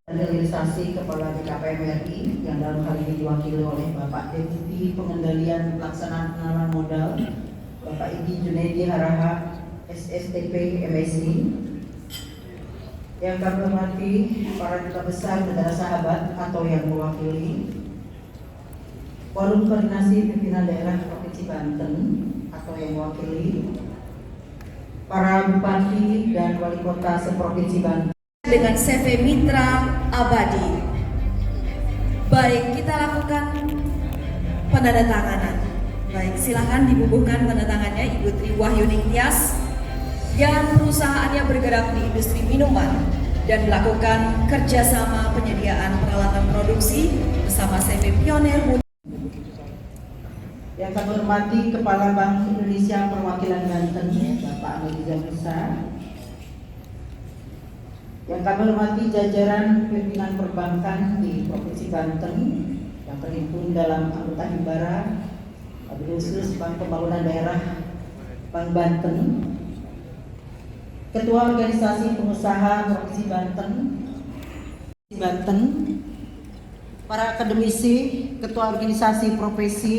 Realisasi Kepala BKPM RI yang dalam hal ini diwakili oleh Bapak Deputi Pengendalian Pelaksanaan Penanaman Modal Bapak Idi Junaidi Harahap SSTP MSI. Yang kami hormati para duta besar negara sahabat atau yang mewakili Forum Koordinasi Pimpinan Daerah Provinsi Banten atau yang mewakili para bupati dan wali kota seprovinsi Banten dengan CV Mitra Abadi. Baik, kita lakukan penandatanganan. Baik, silakan dibubuhkan tanda tangannya Ibu Tri Wahyuning Tias yang perusahaannya bergerak di industri minuman dan melakukan kerjasama penyediaan peralatan produksi bersama CV Pioner. Yang kami hormati Kepala Bank Indonesia Perwakilan Banten Bapak Ameliza Musa. Yang kami hormati jajaran pimpinan perbankan di Provinsi Banten yang terhimpun dalam anggota Himbara, wabil khusus Bank Pembangunan Daerah Bank Banten, Ketua Organisasi Pengusaha Provinsi Banten, para akademisi, Ketua Organisasi Profesi,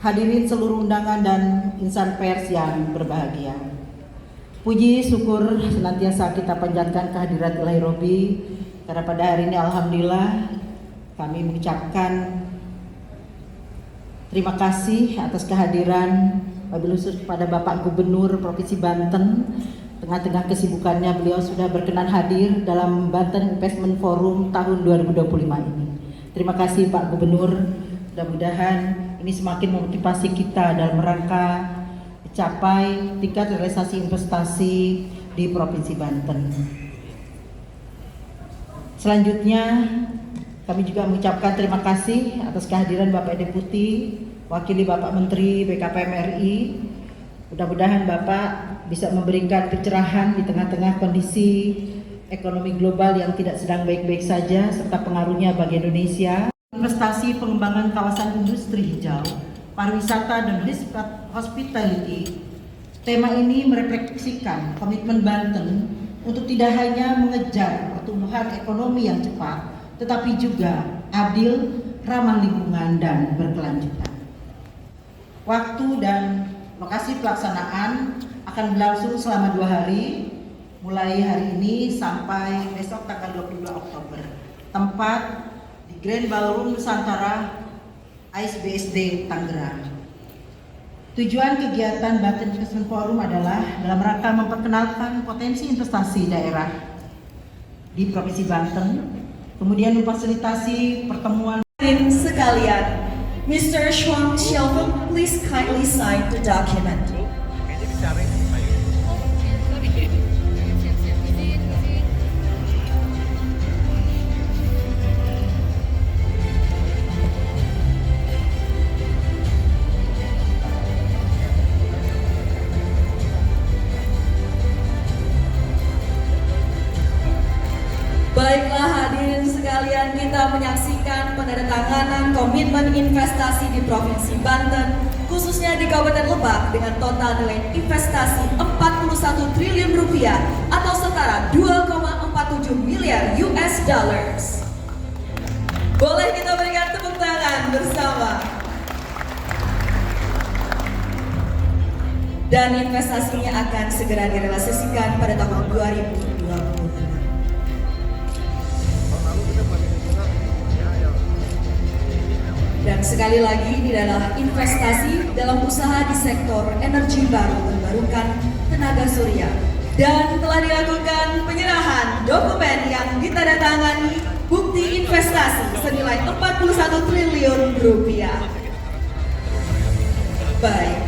hadirin seluruh undangan dan insan pers yang berbahagia. Puji syukur senantiasa kita panjatkan kehadirat Ilahi Robbi, karena pada hari ini alhamdulillah kami mengucapkan terima kasih atas kehadiran wabil khusus kepada Bapak Gubernur Provinsi Banten. Tengah-tengah kesibukannya beliau sudah berkenan hadir dalam Banten Investment Forum tahun 2025 ini. Terima kasih Pak Gubernur, mudah-mudahan ini semakin memotivasi kita dalam rangka capai tingkat realisasi investasi di Provinsi Banten. Selanjutnya kami juga mengucapkan terima kasih atas kehadiran Bapak Deputi, wakili Bapak Menteri BKPM RI. Mudah-mudahan Bapak bisa memberikan pencerahan di tengah-tengah kondisi ekonomi global yang tidak sedang baik-baik saja serta pengaruhnya bagi Indonesia. Investasi pengembangan kawasan industri hijau, pariwisata dan hospitality. Tema ini merefleksikan komitmen Banten untuk tidak hanya mengejar pertumbuhan ekonomi yang cepat, tetapi juga adil, ramah lingkungan, dan berkelanjutan. Waktu dan lokasi pelaksanaan akan berlangsung selama 2 hari, mulai hari ini sampai besok tanggal 22 Oktober. Tempat di Grand Ballroom Nusantara ASBSD Tangerang. Tujuan kegiatan Banten Investment Forum adalah dalam rangka memperkenalkan potensi investasi daerah di Provinsi Banten kemudian memfasilitasi pertemuan. Hadirin sekalian, Mr. Shuang Xiaofeng, please kindly sign the document. Baiklah hadirin sekalian, kita menyaksikan penandatanganan komitmen investasi di Provinsi Banten, khususnya di Kabupaten Lebak dengan total nilai investasi 41 triliun rupiah atau setara 2,47 miliar US dollars. Boleh kita berikan tepuk tangan bersama. Dan investasinya akan segera direalisasikan pada tahun 2026. Dan sekali lagi, ini adalah investasi dalam usaha di sektor energi baru terbarukan tenaga surya. Dan telah dilakukan penyerahan dokumen yang ditandatangani bukti investasi senilai 41 triliun rupiah. Baik.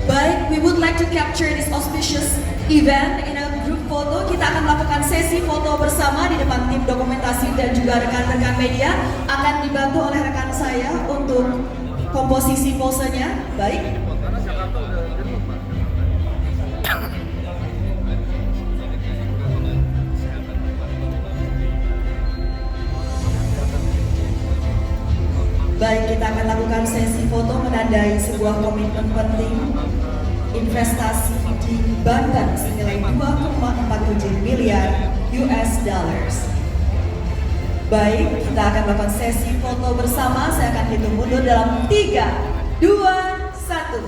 Baik, we would like to capture this auspicious event in a group photo. Kita akan melakukan sesi foto bersama di depan tim dokumentasi dan juga rekan-rekan media. Akan dibantu oleh rekan saya untuk komposisi posenya. Baik. Baik, kita akan lakukan sesi foto menandai sebuah komitmen penting investasi di Banten senilai 2,47 miliar US dollars. Baik, kita akan melakukan sesi foto bersama. Saya akan hitung mundur dalam 3, 2, 1.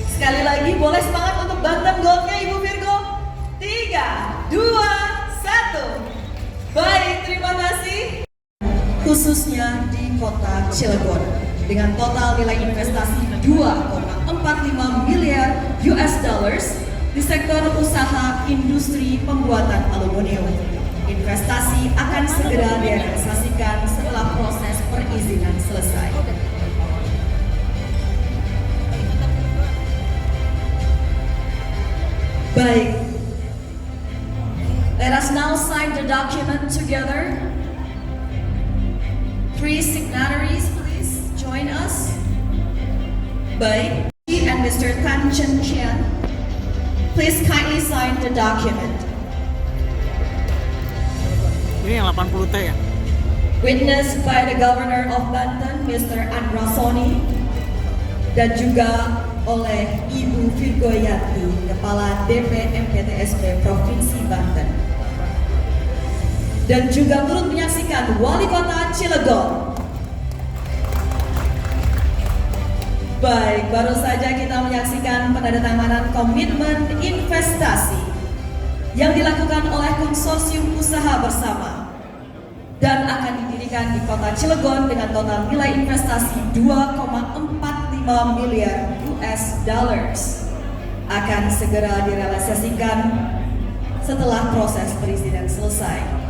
Sekali lagi, boleh semangat untuk Banten Goldnya Ibu Virgo. 3, 2, 1. Baik, terima kasih. Khususnya di kota Cilegon dengan total nilai investasi 2,45 miliar US dollars di sektor usaha industri pembuatan aluminium. Investasi akan segera direalisasikan setelah proses perizinan selesai. Baik, let us now sign the document together. 3 signatories, please join us. Baik, and Mr. Tan Chen Qian, please kindly sign the document. Ini yang 80T ya? Witnessed by the Governor of Banten, Mr. Andra Soni, dan juga oleh Ibu Virgoyati, Kepala DP MPTSP Provinsi Banten. Dan juga turut menyaksikan Wali Kota Cilegon. Baik, baru saja kita menyaksikan penandatanganan komitmen investasi yang dilakukan oleh konsorsium usaha bersama dan akan didirikan di Kota Cilegon dengan total nilai investasi 2,45 miliar US dollars. Akan segera direalisasikan setelah proses perizinan selesai.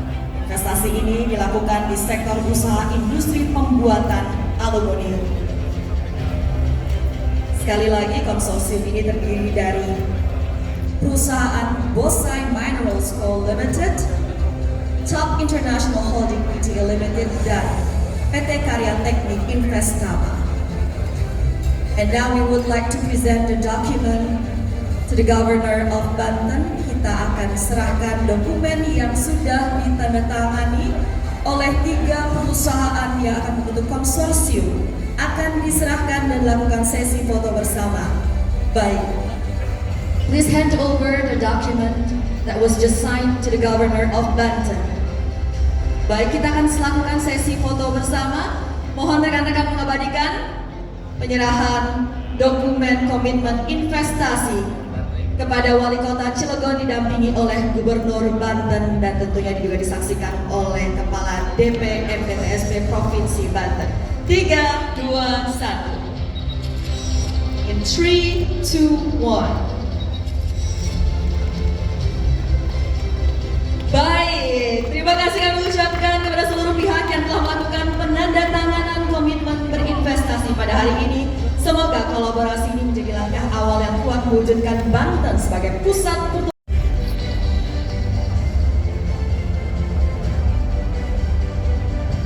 Investasi ini dilakukan di sektor usaha industri pembuatan aluminium. Sekali lagi, konsorsium ini terdiri dari perusahaan Bosai Minerals Co. Limited, Top International Holding Pte. Limited, dan PT Karya Teknik Investama. And now we would like to present the document to the Governor of Banten. Kita akan serahkan dokumen yang sudah ditandatangani oleh 3 perusahaan yang akan membentuk konsorsium. Akan diserahkan dan lakukan sesi foto bersama. Baik, please hand over the document that was just signed to the Governor of Banten. Baik, kita akan melakukan sesi foto bersama. Mohon rekan-rekan mengabadikan penyerahan dokumen komitmen investasi kepada Wali Kota Cilegon didampingi oleh Gubernur Banten dan tentunya juga disaksikan oleh Kepala DP MPTSP Provinsi Banten. 3, 2, 1. In 3, 2, 1. Terima kasih kami ucapkan kepada seluruh pihak yang telah melakukan penandatanganan komitmen berinvestasi pada hari ini. Semoga kolaborasi ini menjadi langkah awal yang kuat mewujudkan Banten sebagai pusat pertumbuhan.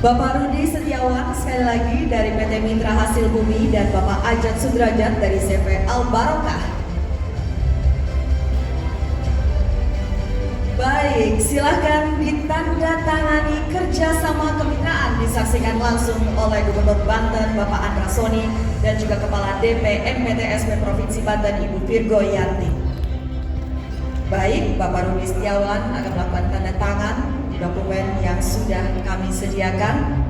Bapak Rudi Setiawan sekali lagi dari PT Mitra Hasil Bumi dan Bapak Ajat Sudrajat dari CV Al Barokah. Baik, silakan ditandatangani kerjasama kemitraan disaksikan langsung oleh Gubernur Banten Bapak Andra Soni dan juga Kepala DP MPTSP Provinsi Banten Ibu Virgo Yanti. Baik, Bapak Rudi Setiawan akan melakukan tanda tangan dokumen yang sudah kami sediakan.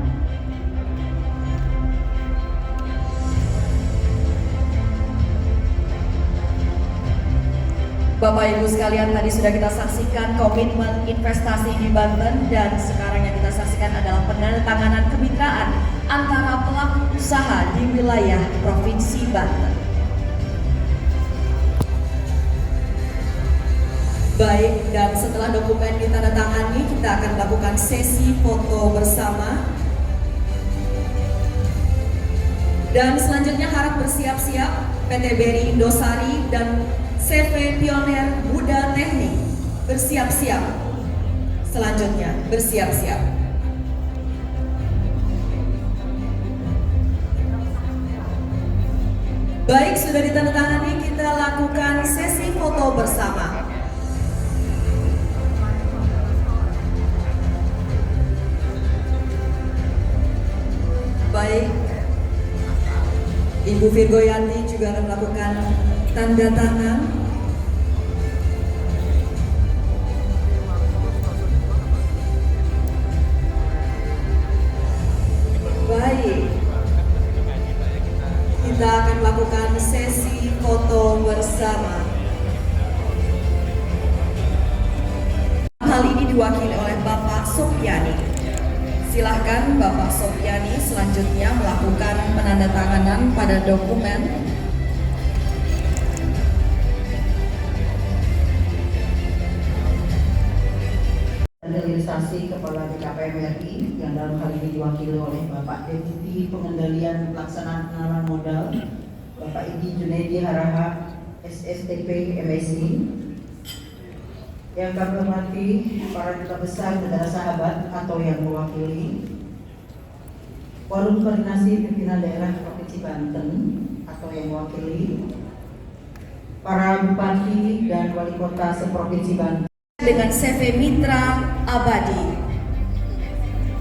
Bapak Ibu sekalian, tadi sudah kita saksikan komitmen investasi di Banten dan sekarang yang kita saksikan adalah penandatanganan kemitraan antara pelaku usaha di wilayah Provinsi Banten. Baik, dan setelah dokumen ditandatangani, kita akan melakukan sesi foto bersama. Dan selanjutnya harap bersiap-siap PT BRI Indosari dan CV Pioner Buddha Teknik. Bersiap-siap. Selanjutnya, bersiap-siap. Baik, sudah ditandatangani, kita lakukan sesi foto bersama. Baik, Ibu Virgo Yanti juga akan melakukan tanda tangan. Baik, kita akan melakukan sesi foto bersama. Hal ini diwakili oleh Bapak Sofiani. Silahkan Bapak Sofiani selanjutnya melakukan penandatanganan pada dokumen. Realisasi Kepala BKPM RI yang dalam hal ini diwakili oleh Bapak Deputi Pengendalian Pelaksanaan Penanaman Modal Bapak Idi Junaidi Harahap SSTP MSI. Yang kami hormati para duta besar negara sahabat atau yang mewakili Forum Koordinasi Pimpinan Daerah Provinsi Banten atau yang mewakili para bupati dan wali kota seprovinsi Banten Dengan CV Mitra Abadi.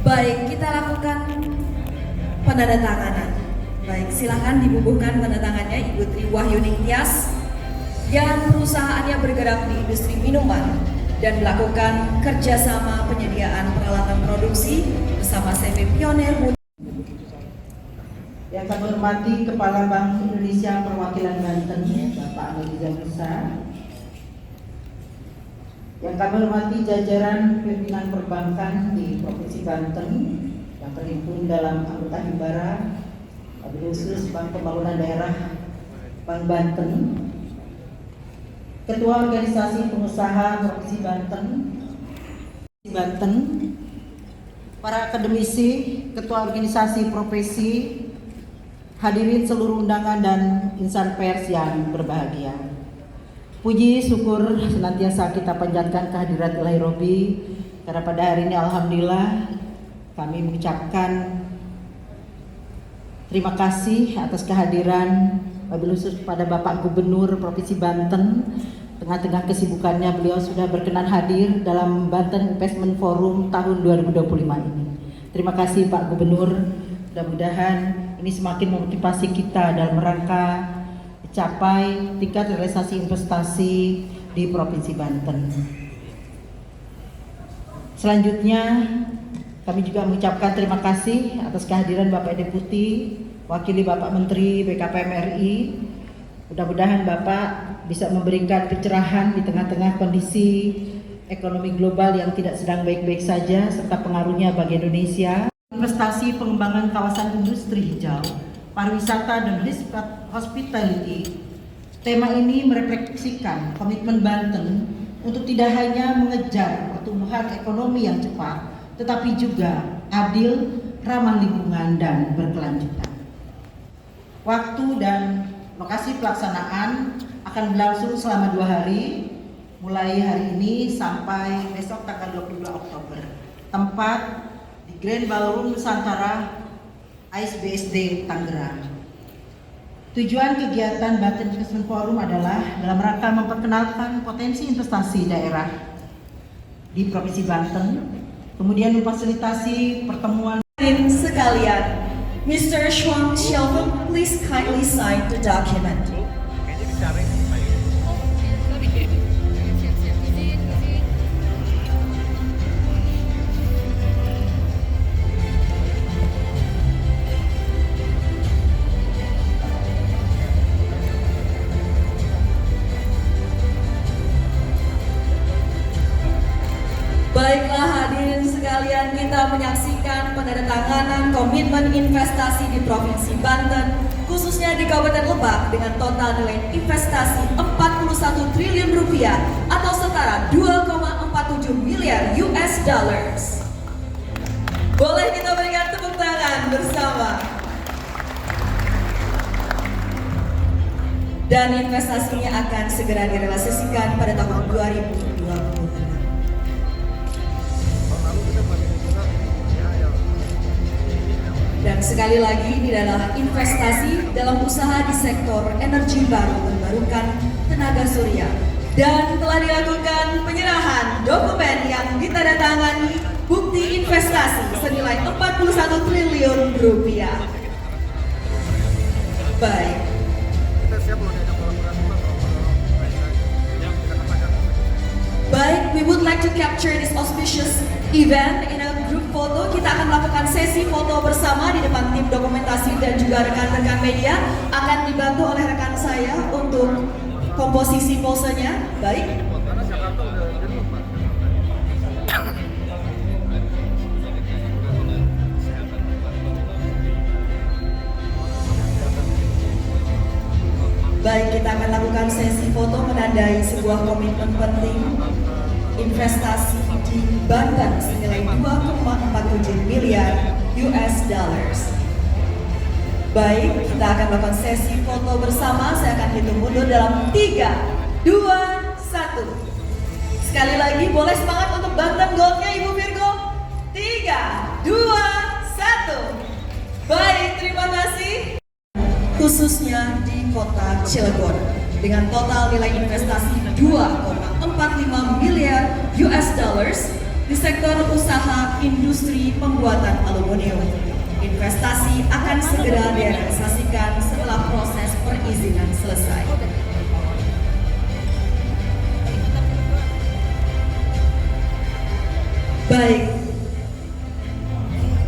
Baik, kita lakukan penandatanganan. Baik, silakan dibubuhkan tanda tangannya Ibu Tri Wahyuning Tias yang perusahaannya bergerak di industri minuman dan melakukan kerjasama penyediaan peralatan produksi bersama CV Pioner. Yang kami hormati Kepala Bank Indonesia Perwakilan Banten Bapak Anodiza Musa. Yang kami hormati jajaran pimpinan perbankan di Provinsi Banten yang terhimpun dalam anggota Himbara, wabil khusus Bank Pembangunan Daerah Bank Banten, Ketua Organisasi Pengusaha Provinsi Banten, para akademisi, Ketua Organisasi Profesi, hadirin seluruh undangan dan insan pers yang berbahagia. Puji syukur senantiasa kita panjatkan kehadirat Ilahi Robbi, karena pada hari ini alhamdulillah kami mengucapkan terima kasih atas kehadiran wabil khusus kepada Bapak Gubernur Provinsi Banten. Tengah-tengah kesibukannya beliau sudah berkenan hadir dalam Banten Investment Forum tahun 2025 ini. Terima kasih Pak Gubernur, mudah-mudahan ini semakin memotivasi kita dalam rangka capai tingkat realisasi investasi di Provinsi Banten. Selanjutnya kami juga mengucapkan terima kasih atas kehadiran Bapak Deputi, wakili Bapak Menteri BKPM RI. Mudah-mudahan Bapak bisa memberikan pencerahan di tengah-tengah kondisi ekonomi global yang tidak sedang baik-baik saja serta pengaruhnya bagi Indonesia. Investasi pengembangan kawasan industri hijau, pariwisata dan hospitality. Tema ini merefleksikan komitmen Banten untuk tidak hanya mengejar pertumbuhan ekonomi yang cepat, tetapi juga adil, ramah lingkungan, dan berkelanjutan. Waktu dan lokasi pelaksanaan akan berlangsung selama 2 hari, mulai hari ini sampai besok tanggal 22 Oktober. Tempat di Grand Ballroom Nusantara AISBSD Tangerang. Tujuan kegiatan Banten Investment Forum adalah dalam rangka memperkenalkan potensi investasi daerah di Provinsi Banten, kemudian memfasilitasi pertemuan. Hadirin sekalian, Mr. Shuang Xiaofeng, please kindly sign the document. Baiklah hadirin sekalian, kita menyaksikan penandatanganan komitmen investasi di Provinsi Banten, khususnya di Kabupaten Lebak dengan total nilai investasi 41 triliun rupiah atau setara 2,47 miliar US dollars. Boleh kita berikan tepuk tangan bersama. Dan investasinya akan segera direalisasikan pada tahun 2026. Dan sekali lagi, ini adalah investasi dalam usaha di sektor energi baru terbarukan tenaga surya. Dan telah dilakukan penyerahan dokumen yang ditandatangani bukti investasi senilai 41 triliun rupiah. Baik. Baik, we would like to capture this auspicious event in a group photo. Kita akan melakukan sesi foto bersama di depan tim dokumentasi dan juga rekan-rekan media. Akan dibantu oleh rekan saya untuk komposisi posenya. Baik. Baik, kita akan lakukan sesi foto menandai sebuah komitmen penting investasi di Banten senilai 2,47 miliar US dollars. Baik, kita akan melakukan sesi foto bersama. Saya akan hitung mundur dalam 3, 2, 1. Sekali lagi, boleh semangat untuk Banten Goldnya Ibu Virgo. 3, 2, 1. Baik, terima kasih. Khususnya di kota Cilegon dengan total nilai investasi 2,45 miliar US dollars di sektor usaha industri pembuatan aluminium. Investasi akan segera direalisasikan setelah proses perizinan selesai. Baik,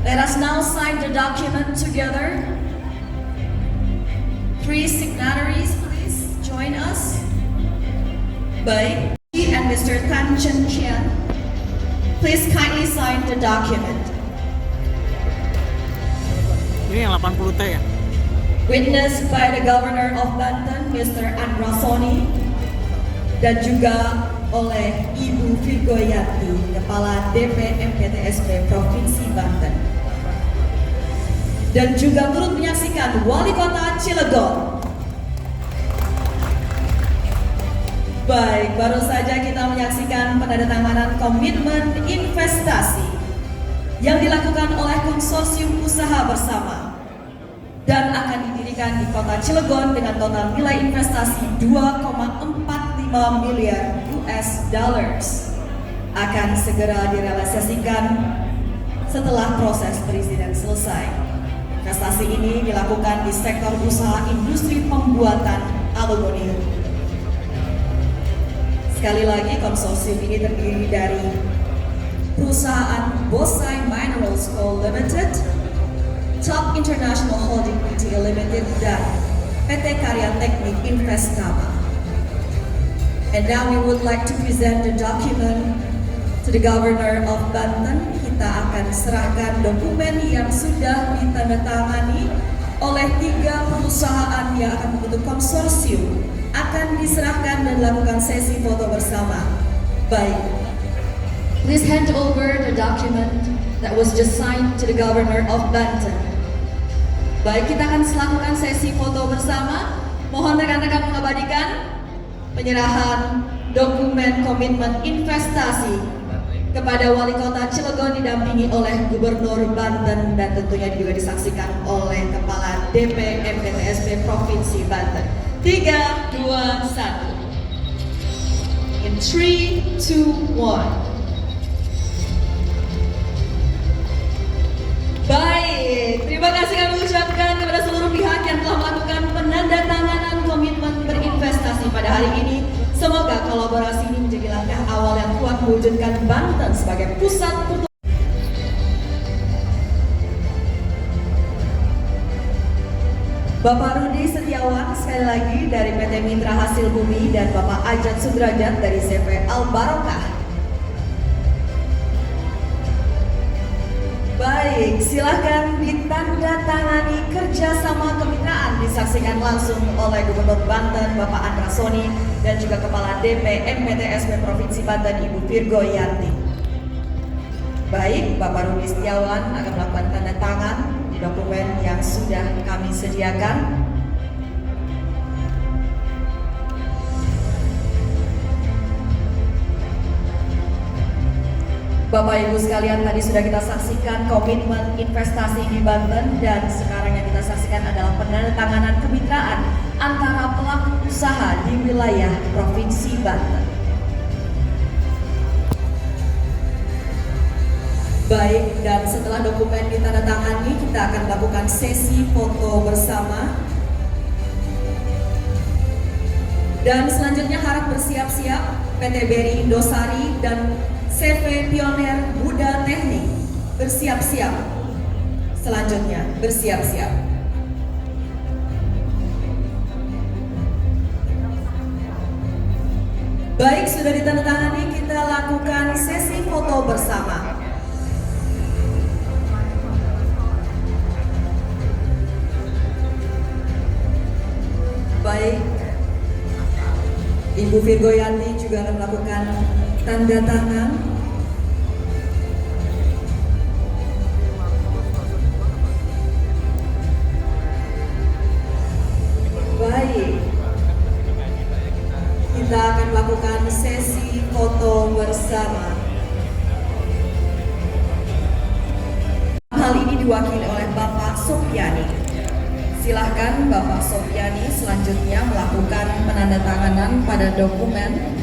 let us now sign the document together. 3 signatories, please join us. Baik, and Mr. Tan Chen Qian, please kindly sign the document. Ini yang 80T ya? Witnessed by the Governor of Banten, Mr. Andra Soni, dan juga oleh Ibu Virgoyati, Kepala DP MPTSP Provinsi Banten. Dan juga turut menyaksikan Wali Kota Cilegon. Baik, baru saja kita menyaksikan penandatanganan komitmen investasi yang dilakukan oleh konsorsium usaha bersama dan akan didirikan di Kota Cilegon dengan total nilai investasi 2,45 miliar US dollars. Akan segera direalisasikan setelah proses perizinan selesai. Investasi ini dilakukan di sektor usaha industri pembuatan aluminium. Sekali lagi, konsorsium ini terdiri dari perusahaan Bosai Minerals Co. Limited, Top International Holding Pte. Limited, dan PT Karya Teknik Investama. And now we would like to present the document to the Governor of Banten. Kita akan serahkan dokumen yang sudah ditandatangani oleh 3 perusahaan yang akan membentuk konsorsium. Akan diserahkan dan lakukan sesi foto bersama. Baik, Please hand over the document that was just signed to the Governor of Banten. Baik, kita akan melakukan sesi foto bersama. Mohon rekan-rekan mengabadikan penyerahan dokumen komitmen investasi kepada Wali Kota Cilegon didampingi oleh Gubernur Banten dan tentunya juga disaksikan oleh Kepala DP MPTSB Provinsi Banten. 3, 2, 1. In 3, 2, 1. Baik, terima kasih kami ucapkan kepada seluruh pihak yang telah melakukan penandatanganan komitmen berinvestasi pada hari ini. Semoga kolaborasi ini menjadi langkah awal yang kuat mewujudkan Banten sebagai pusat pertumbuhan. Bapak Rudi Setiawan sekali lagi dari PT Mitra Hasil Bumi dan Bapak Ajat Sudrajat dari CV Al Barokah. Baik, silakan ditandatangani kerjasama kemitraan disaksikan langsung oleh Gubernur Banten Bapak Andrasoni dan juga Kepala DP MPTSB Provinsi Banten Ibu Virgo Yanti. Baik, Bapak Rudi Setiawan akan melakukan tanda tangan di dokumen yang sudah kami sediakan. Bapak Ibu sekalian, tadi sudah kita saksikan komitmen investasi di Banten dan sekarang yang kita saksikan adalah penandatanganan kemitraan antara pelaku usaha di wilayah Provinsi Banten. Baik, dan setelah dokumen ditandatangani, kita akan melakukan sesi foto bersama. Dan selanjutnya harap bersiap-siap PT BRI Indosari dan CV Pioner Buddha Teknik bersiap-siap. Selanjutnya bersiap-siap. Baik, sudah ditandatangani, kita lakukan sesi foto bersama. Baik, Ibu Virgo Yanti juga akan melakukan tanda tangan. Baik, kita akan melakukan sesi foto bersama. Hal ini diwakili oleh Bapak Sofiani. Silahkan Bapak Sofiani selanjutnya melakukan penandatanganan pada dokumen.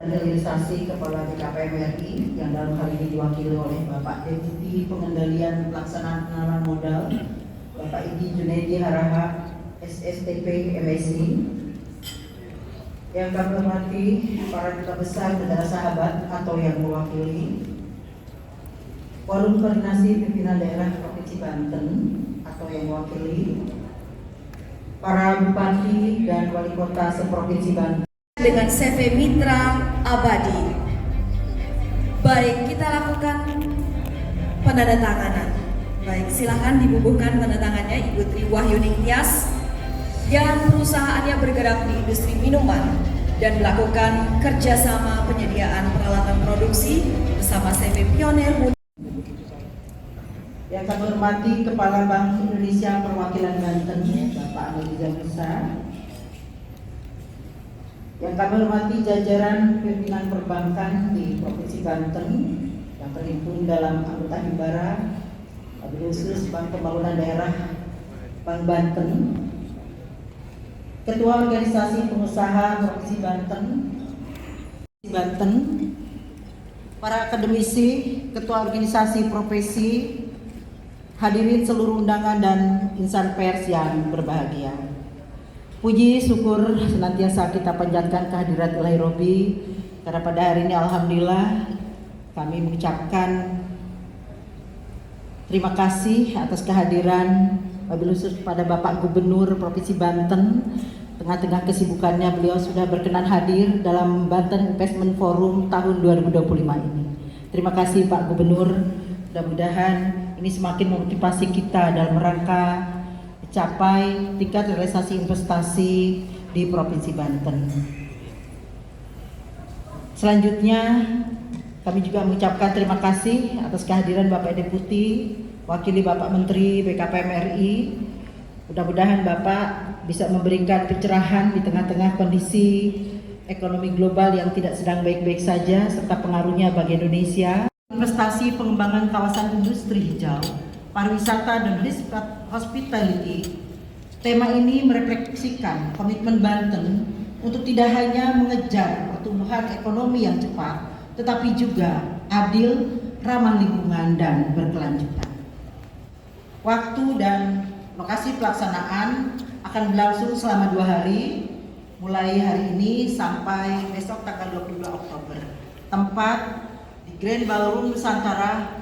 Realisasi Kepala BKPM RI yang dalam hal ini diwakili oleh Bapak Deputi Pengendalian Pelaksanaan Penanaman Modal Bapak Igi Junaidi Harahap SSTP MSI. Yang kami hormati para duta besar negara sahabat atau yang mewakili Forum Koordinasi Pimpinan Daerah Provinsi Banten atau yang mewakili para bupati dan wali kota seprovinsi Banten dengan CV Mitra Abadi. Baik, kita lakukan penandatanganan. Baik, silahkan dibubuhkan tanda tangannya Ibu Tri Wahyuning Tias yang perusahaannya bergerak di industri minuman dan melakukan kerjasama penyediaan peralatan produksi bersama CV Pioner. Yang kami hormati Kepala Bank Indonesia Perwakilan Banten Bapak Analiza Musa. Yang kami hormati jajaran pimpinan perbankan di Provinsi Banten yang terhimpun dalam anggota Himbara, wabil khusus Bank Pembangunan Daerah Bank Banten, Ketua Organisasi Pengusaha Provinsi Banten, para akademisi, Ketua Organisasi Profesi, hadirin seluruh undangan dan insan pers yang berbahagia. Puji syukur senantiasa kita panjatkan kehadirat Ilahi Robbi, karena pada hari ini alhamdulillah kami mengucapkan terima kasih atas kehadiran wabil khusus kepada Bapak Gubernur Provinsi Banten. Tengah-tengah kesibukannya beliau sudah berkenan hadir dalam Banten Investment Forum tahun 2025 ini. Terima kasih Pak Gubernur, mudah-mudahan ini semakin memotivasi kita dalam rangka capai tingkat realisasi investasi di Provinsi Banten. Selanjutnya, kami juga mengucapkan terima kasih atas kehadiran Bapak Deputi, wakili Bapak Menteri BKPM RI. Mudah-mudahan Bapak bisa memberikan pencerahan di tengah-tengah kondisi ekonomi global yang tidak sedang baik-baik saja serta pengaruhnya bagi Indonesia. Investasi pengembangan kawasan industri hijau, pariwisata dan hospitality. Tema ini merefleksikan komitmen Banten untuk tidak hanya mengejar pertumbuhan ekonomi yang cepat, tetapi juga adil, ramah lingkungan, dan berkelanjutan. Waktu dan lokasi pelaksanaan akan berlangsung selama 2 hari, mulai hari ini sampai besok tanggal 22 Oktober. Tempat di Grand Ballroom Nusantara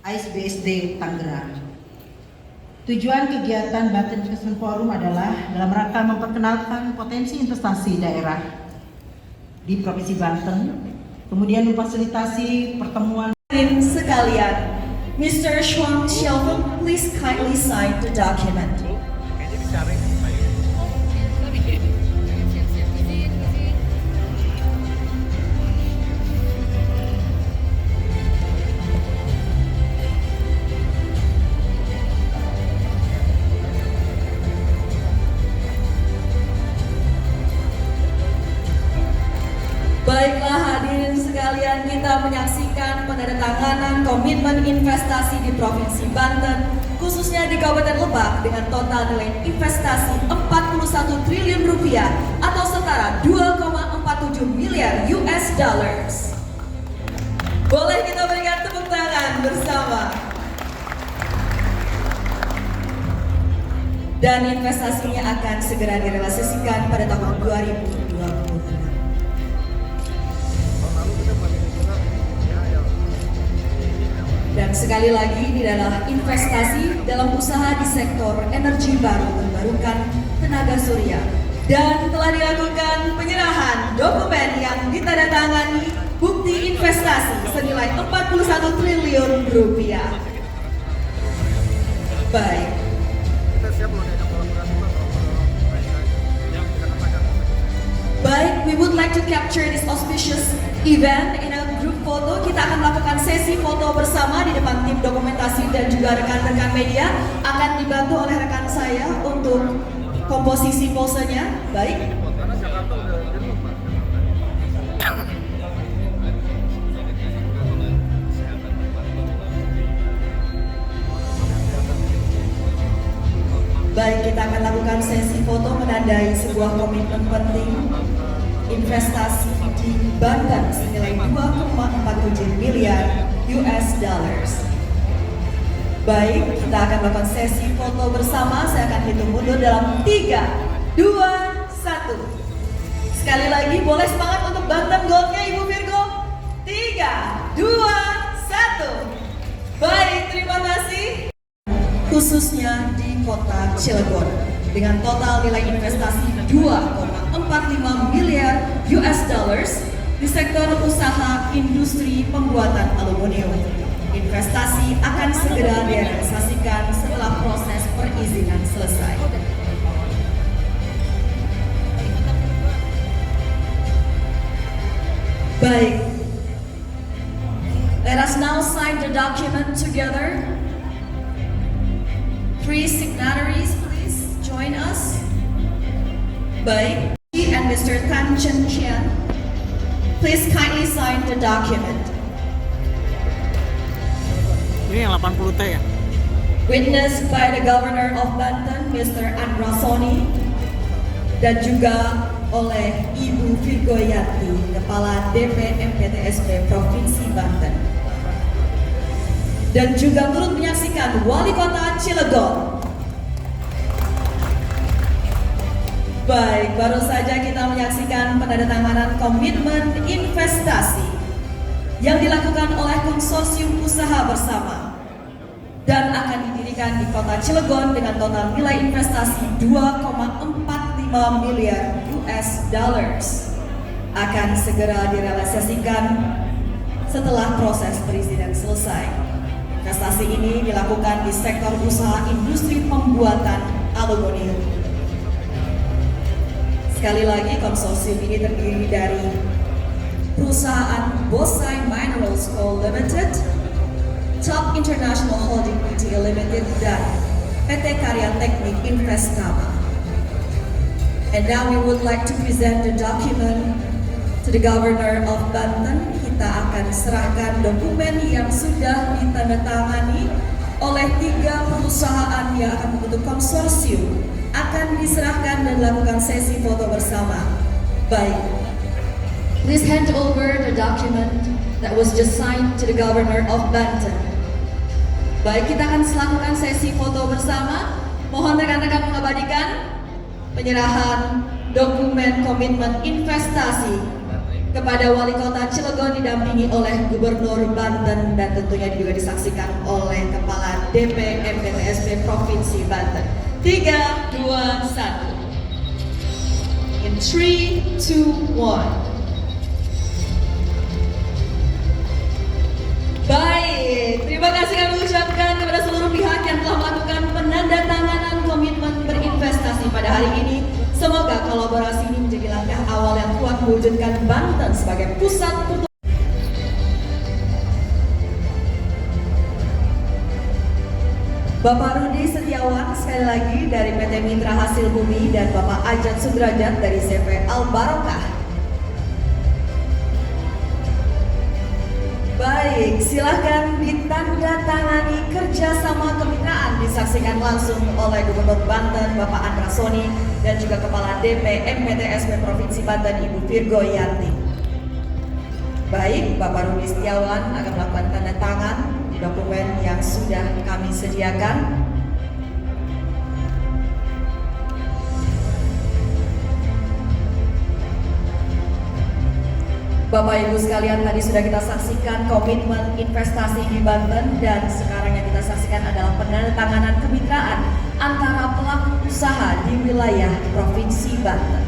ASBSD Tangerang. Tujuan kegiatan Banten Investment Forum adalah dalam rangka memperkenalkan potensi investasi daerah di Provinsi Banten, kemudian memfasilitasi pertemuan. Hadirin sekalian, Mr. Shuang Xiaofeng, please kindly sign the document. Baiklah hadirin sekalian, kita menyaksikan penandatanganan komitmen investasi di Provinsi Banten, khususnya di Kabupaten Lebak dengan total nilai investasi 41 triliun rupiah atau setara 2,47 miliar US dollars. Boleh kita berikan tepuk tangan bersama. Dan investasinya akan segera direalisasikan pada tahun 2026. Dan sekali lagi, ini adalah investasi dalam usaha di sektor energi baru terbarukan tenaga surya. Dan telah dilakukan penyerahan dokumen yang ditandatangani bukti investasi senilai 41 triliun rupiah. Baik. Baik, we would like to capture this auspicious event in a group photo. Kita akan melakukan sesi foto bersama di depan tim dokumentasi dan juga rekan-rekan media. Akan dibantu oleh rekan saya untuk komposisi posenya. Baik. Baik, kita akan lakukan sesi foto menandai sebuah komitmen penting investasi di Banten senilai 2,47 miliar US dollars. Baik, kita akan melakukan sesi foto bersama. Saya akan hitung mundur dalam 3, 2, 1. Sekali lagi, boleh semangat untuk Banten Goldnya Ibu Virgo. 3, 2, 1. Baik, terima kasih. Khususnya di kota Cilegon dengan total nilai investasi 2,45 miliar US dollars di sektor usaha industri pembuatan aluminium. Investasi akan segera direalisasikan setelah proses perizinan selesai. Baik, let us now sign the document together. 3 signatories, please join us. Baik, and Mr. Tan Chen Qian, please kindly sign the document. Ini yang 80T ya? Witnessed by the Governor of Banten, Mr. Andra Soni, dan juga oleh Ibu Virgo Yati, Kepala DP MPTSP Provinsi Banten. Dan juga turut menyaksikan Wali Kota Cilegon. Baik, baru saja kita menyaksikan penandatanganan komitmen investasi yang dilakukan oleh konsorsium usaha bersama dan akan didirikan di Kota Cilegon dengan total nilai investasi 2,45 miliar US dollars. Akan segera direalisasikan setelah proses perizinan selesai. Investasi ini dilakukan di sektor usaha industri pembuatan aluminium. Sekali lagi, konsorsium ini terdiri dari perusahaan Bosai Minerals Co. Limited, Top International Holding Pte. Limited, dan PT Karya Teknik Investama. And now we would like to present the document to the Governor of Banten. Kita akan serahkan dokumen yang sudah ditandatangani oleh 3 perusahaan yang akan membentuk konsorsium, akan diserahkan dan lakukan sesi foto bersama. Baik, please hand over the document that was just signed to the Governor of Banten. Baik, kita akan melakukan sesi foto bersama. Mohon rekan-rekan mengabadikan penyerahan dokumen komitmen investasi kepada Wali Kota Cilegon didampingi oleh Gubernur Banten dan tentunya juga disaksikan oleh Kepala DP MPTSP Provinsi Banten. 3, 2, 1. In 3, 2, 1. Baik, terima kasih kami ucapkan kepada seluruh pihak yang telah melakukan penandatanganan komitmen berinvestasi pada hari ini. Semoga kolaborasi ini menjadi langkah awal yang kuat mewujudkan Banten sebagai pusat pertumbuhan. Bapak Rudi Setiawan sekali lagi dari PT Mitra Hasil Bumi dan Bapak Ajat Sudrajat dari CV Al Barokah. Baik, silahkan ditandatangani kerjasama kemitraan, disaksikan langsung oleh Gubernur Banten Bapak Andra Soni dan juga Kepala DP MPTSP Provinsi Banten Ibu Virgo Yanti. Baik, Bapak Rudi Setiawan akan melakukan tanda tangan di dokumen yang sudah kami sediakan. Bapak Ibu sekalian, tadi sudah kita saksikan komitmen investasi di Banten dan sekarang yang kita saksikan adalah penandatanganan kemitraan antara pelaku usaha di wilayah Provinsi Banten.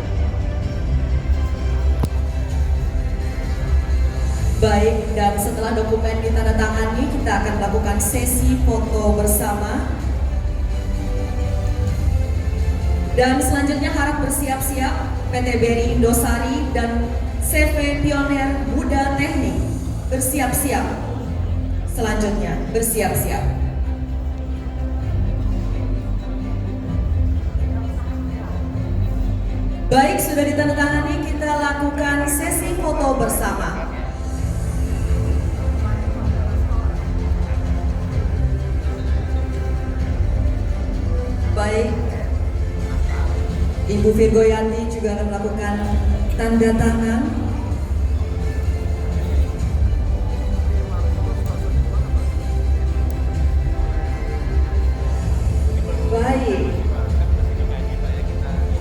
Baik, dan setelah dokumen ditandatangani, kita akan melakukan sesi foto bersama. Dan selanjutnya harap bersiap-siap PT BRI Indosari dan CV Pioner Buddha Teknik bersiap-siap. Selanjutnya bersiap-siap. Baik, sudah ditandatangani, kita lakukan sesi foto bersama. Baik, Ibu Virgo Yanti juga akan melakukan tanda tangan. Baik,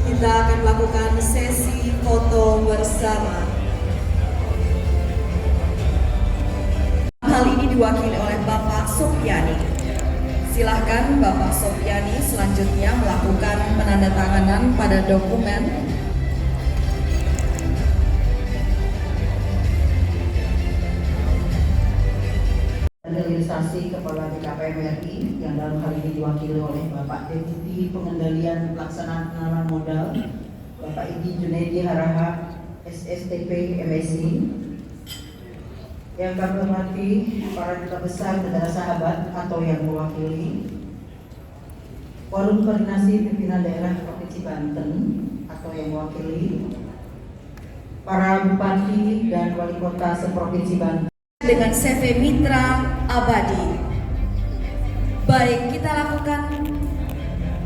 kita akan melakukan sesi foto bersama. Hal ini diwakili oleh Bapak Sofiani. Silahkan Bapak Sofiani selanjutnya melakukan penandatanganan pada dokumen. Realisasi Kepala BKPM RI yang dalam hal ini diwakili oleh Bapak Deputi Pengendalian Pelaksanaan Penanaman Modal Bapak Idi Junaidi Harahap SSTP MSI, yang kami hormati para duta besar negara sahabat atau yang mewakili Forum Koordinasi Pimpinan Daerah Provinsi Banten atau yang mewakili para bupati dan wali kota seprovinsi Banten dengan CV Mitra Abadi. Baik, kita lakukan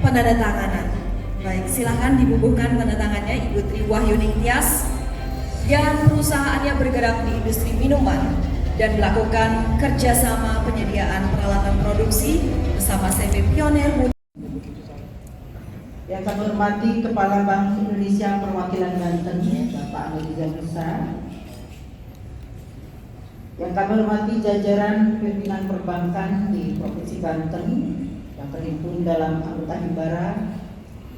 penandatanganan. Baik, silakan dibubuhkan tanda tangannya Ibu Tri Wahyuning Tias yang perusahaannya bergerak di industri minuman dan melakukan kerjasama penyediaan peralatan produksi bersama CV Pioner. Yang kami hormati Kepala Bank Indonesia Perwakilan Banten Bapak Amrizal Musa, yang kami hormati jajaran pimpinan perbankan di Provinsi Banten yang terhimpun dalam anggota Himbara,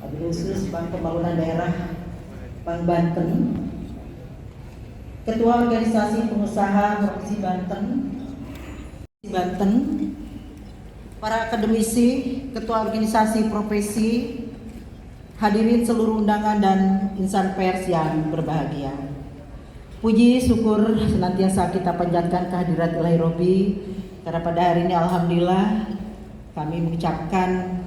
Wabil Khusus Bank Pembangunan Daerah Bank Banten, Ketua Organisasi Pengusaha Provinsi Banten, para akademisi, Ketua Organisasi Profesi, hadirin seluruh undangan dan insan pers yang berbahagia. Puji syukur senantiasa kita panjatkan kehadirat Ilahi Robbi, karena pada hari ini alhamdulillah kami mengucapkan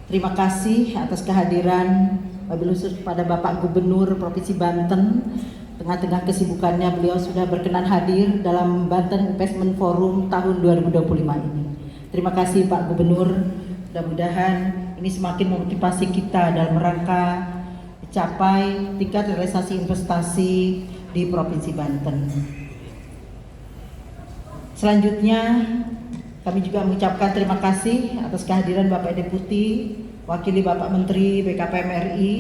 terima kasih atas kehadiran wabil khusus kepada Bapak Gubernur Provinsi Banten. Tengah-tengah kesibukannya beliau sudah berkenan hadir dalam Banten Investment Forum tahun 2025 ini. Terima kasih Pak Gubernur, mudah-mudahan ini semakin memotivasi kita dalam rangka mencapai tingkat realisasi investasi di Provinsi Banten. Selanjutnya kami juga mengucapkan terima kasih atas kehadiran Bapak Deputi, wakili Bapak Menteri BKPM RI.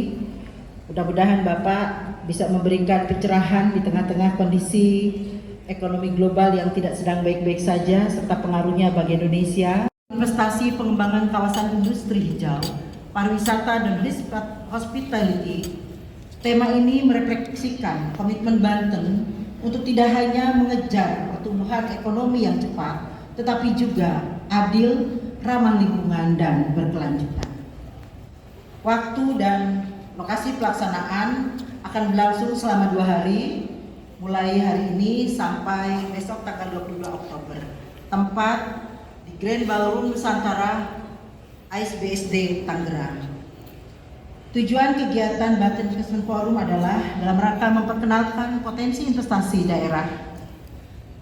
Mudah-mudahan Bapak bisa memberikan pencerahan di tengah-tengah kondisi ekonomi global yang tidak sedang baik-baik saja serta pengaruhnya bagi Indonesia. Investasi pengembangan kawasan industri hijau, pariwisata dan hospitality. Tema ini merefleksikan komitmen Banten untuk tidak hanya mengejar pertumbuhan ekonomi yang cepat, tetapi juga adil, ramah lingkungan dan berkelanjutan. Waktu dan lokasi pelaksanaan akan berlangsung selama 2 hari, mulai hari ini sampai besok tanggal 22 Oktober. Tempat di Grand Ballroom Nusantara ASBSD Tangerang. Tujuan kegiatan Banten Investment Forum adalah dalam rangka memperkenalkan potensi investasi daerah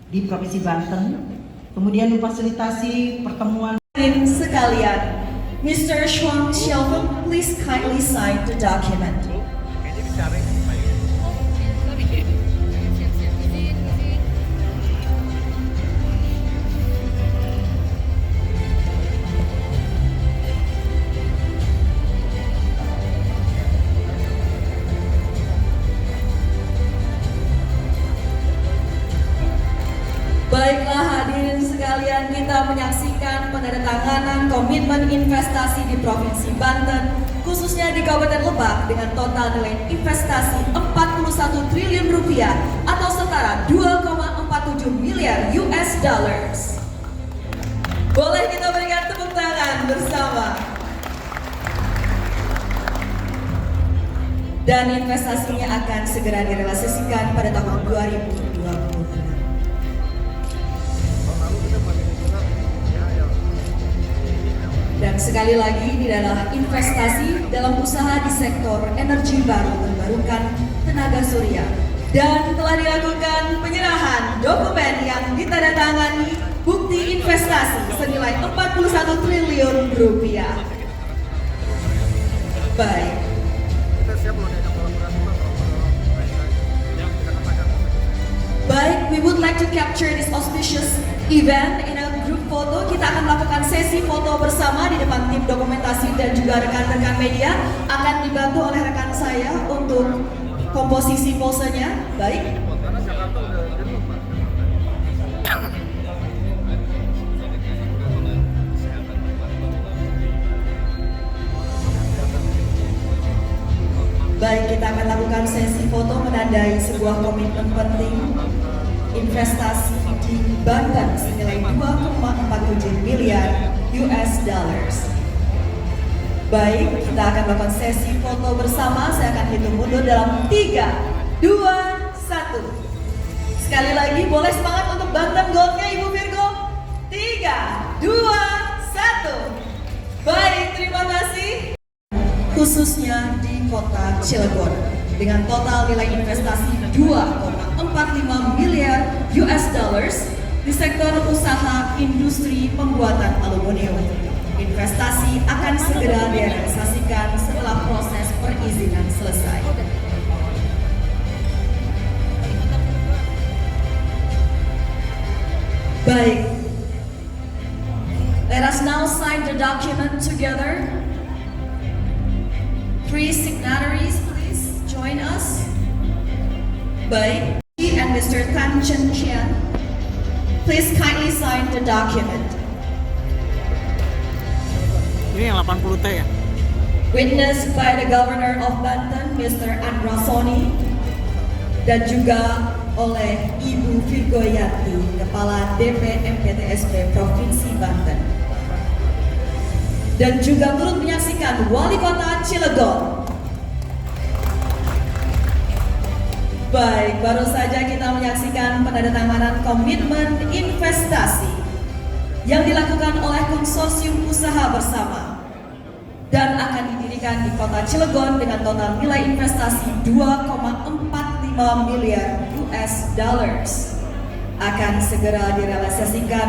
di Provinsi Banten, kemudian memfasilitasi pertemuan. Hadirin sekalian, Mr. Shuang Xiaofeng, please kindly sign the document. Baiklah hadirin sekalian, kita menyaksikan penandatanganan komitmen investasi di Provinsi Banten, khususnya di Kabupaten Lebak dengan total nilai investasi 41 triliun rupiah atau setara 2,47 miliar US dollars. Boleh kita berikan tepuk tangan bersama. Dan investasinya akan segera direalisasikan pada tahun 2026. Dan sekali lagi, ini adalah investasi dalam usaha di sektor energi baru terbarukan tenaga surya. Dan telah dilakukan penyerahan dokumen yang ditandatangani bukti investasi senilai 41 triliun rupiah. Baik. Baik, we would like to capture this auspicious event in a group photo. Kita akan melakukan sesi foto bersama di depan tim dokumentasi dan juga rekan-rekan media. Akan dibantu oleh rekan saya untuk komposisi posenya. Baik. Baik, kita akan lakukan sesi foto menandai sebuah komitmen penting investasi di Banten senilai 2,47 miliar US dollars. Baik, kita akan melakukan sesi foto bersama. Saya akan hitung mundur dalam 3, 2, 1. Sekali lagi, boleh semangat untuk Banten Goldnya Ibu Virgo. 3, 2, 1. Baik, terima kasih. Khususnya di kota Cilegon dengan total nilai investasi 2,45 miliar US dollars di sektor usaha industri pembuatan aluminium. Investasi akan segera direalisasikan setelah proses perizinan selesai. Baik, let us now sign the document together. 3 signatories, please join us. Baik, and Mr. Tan Chen Qian, please kindly sign the document. Ini yang 80T ya? Witnessed by the Governor of Banten, Mr. Andra Soni, dan juga oleh Ibu Virgoyati, Kepala DP MPTSP Provinsi Banten. dan juga turut menyaksikan Wali Kota Cilegon. Baik, baru saja kita menyaksikan penandatanganan komitmen investasi yang dilakukan oleh konsorsium usaha bersama dan akan didirikan di Kota Cilegon dengan total nilai investasi 2,45 miliar US dollars. Akan segera direalisasikan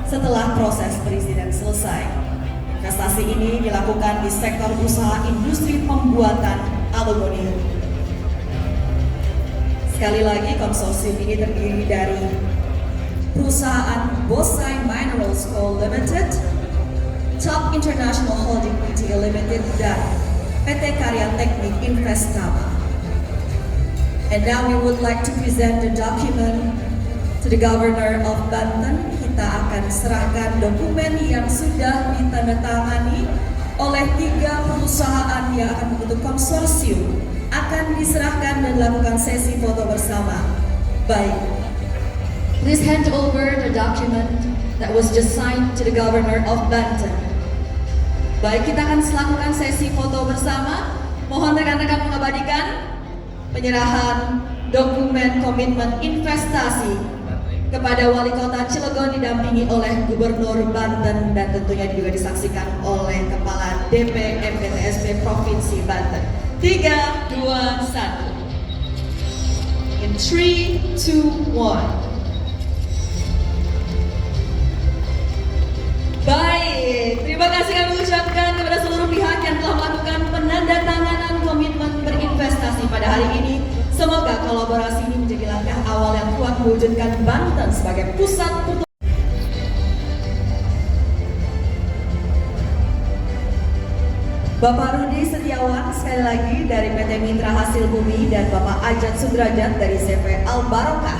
setelah proses perizinan selesai. Investasi ini dilakukan di sektor usaha industri pembuatan aluminium. Sekali lagi, konsorsium ini terdiri dari perusahaan Bosai Minerals Co. Limited, Top International Holding Pte. Limited, dan PT Karya Teknik Investama. And now we would like to present the document to the Governor of Banten. Kita akan serahkan dokumen yang sudah ditandatangani oleh 3 perusahaan yang akan membentuk konsorsium. Akan diserahkan dan dilakukan sesi foto bersama. Baik, please hand over the document that was just signed to the Governor of Banten. Baik, kita akan melakukan sesi foto bersama. Mohon rekan-rekan mengabadikan penyerahan dokumen komitmen investasi kepada Wali Kota Cilegon didampingi oleh Gubernur Banten dan tentunya juga disaksikan oleh Kepala DP MPTSB Provinsi Banten. 3, 2, 1. In 3, 2, 1. Baik, terima kasih kami ucapkan kepada seluruh pihak yang telah melakukan penandatanganan komitmen berinvestasi pada hari ini. Semoga kolaborasi ini menjadi langkah awal yang kuat mewujudkan Banten sebagai pusat pertumbuhan. Bapak Rudi Setiawan sekali lagi dari PT Mitra Hasil Bumi dan Bapak Ajat Sudrajat dari CV Al Barokah.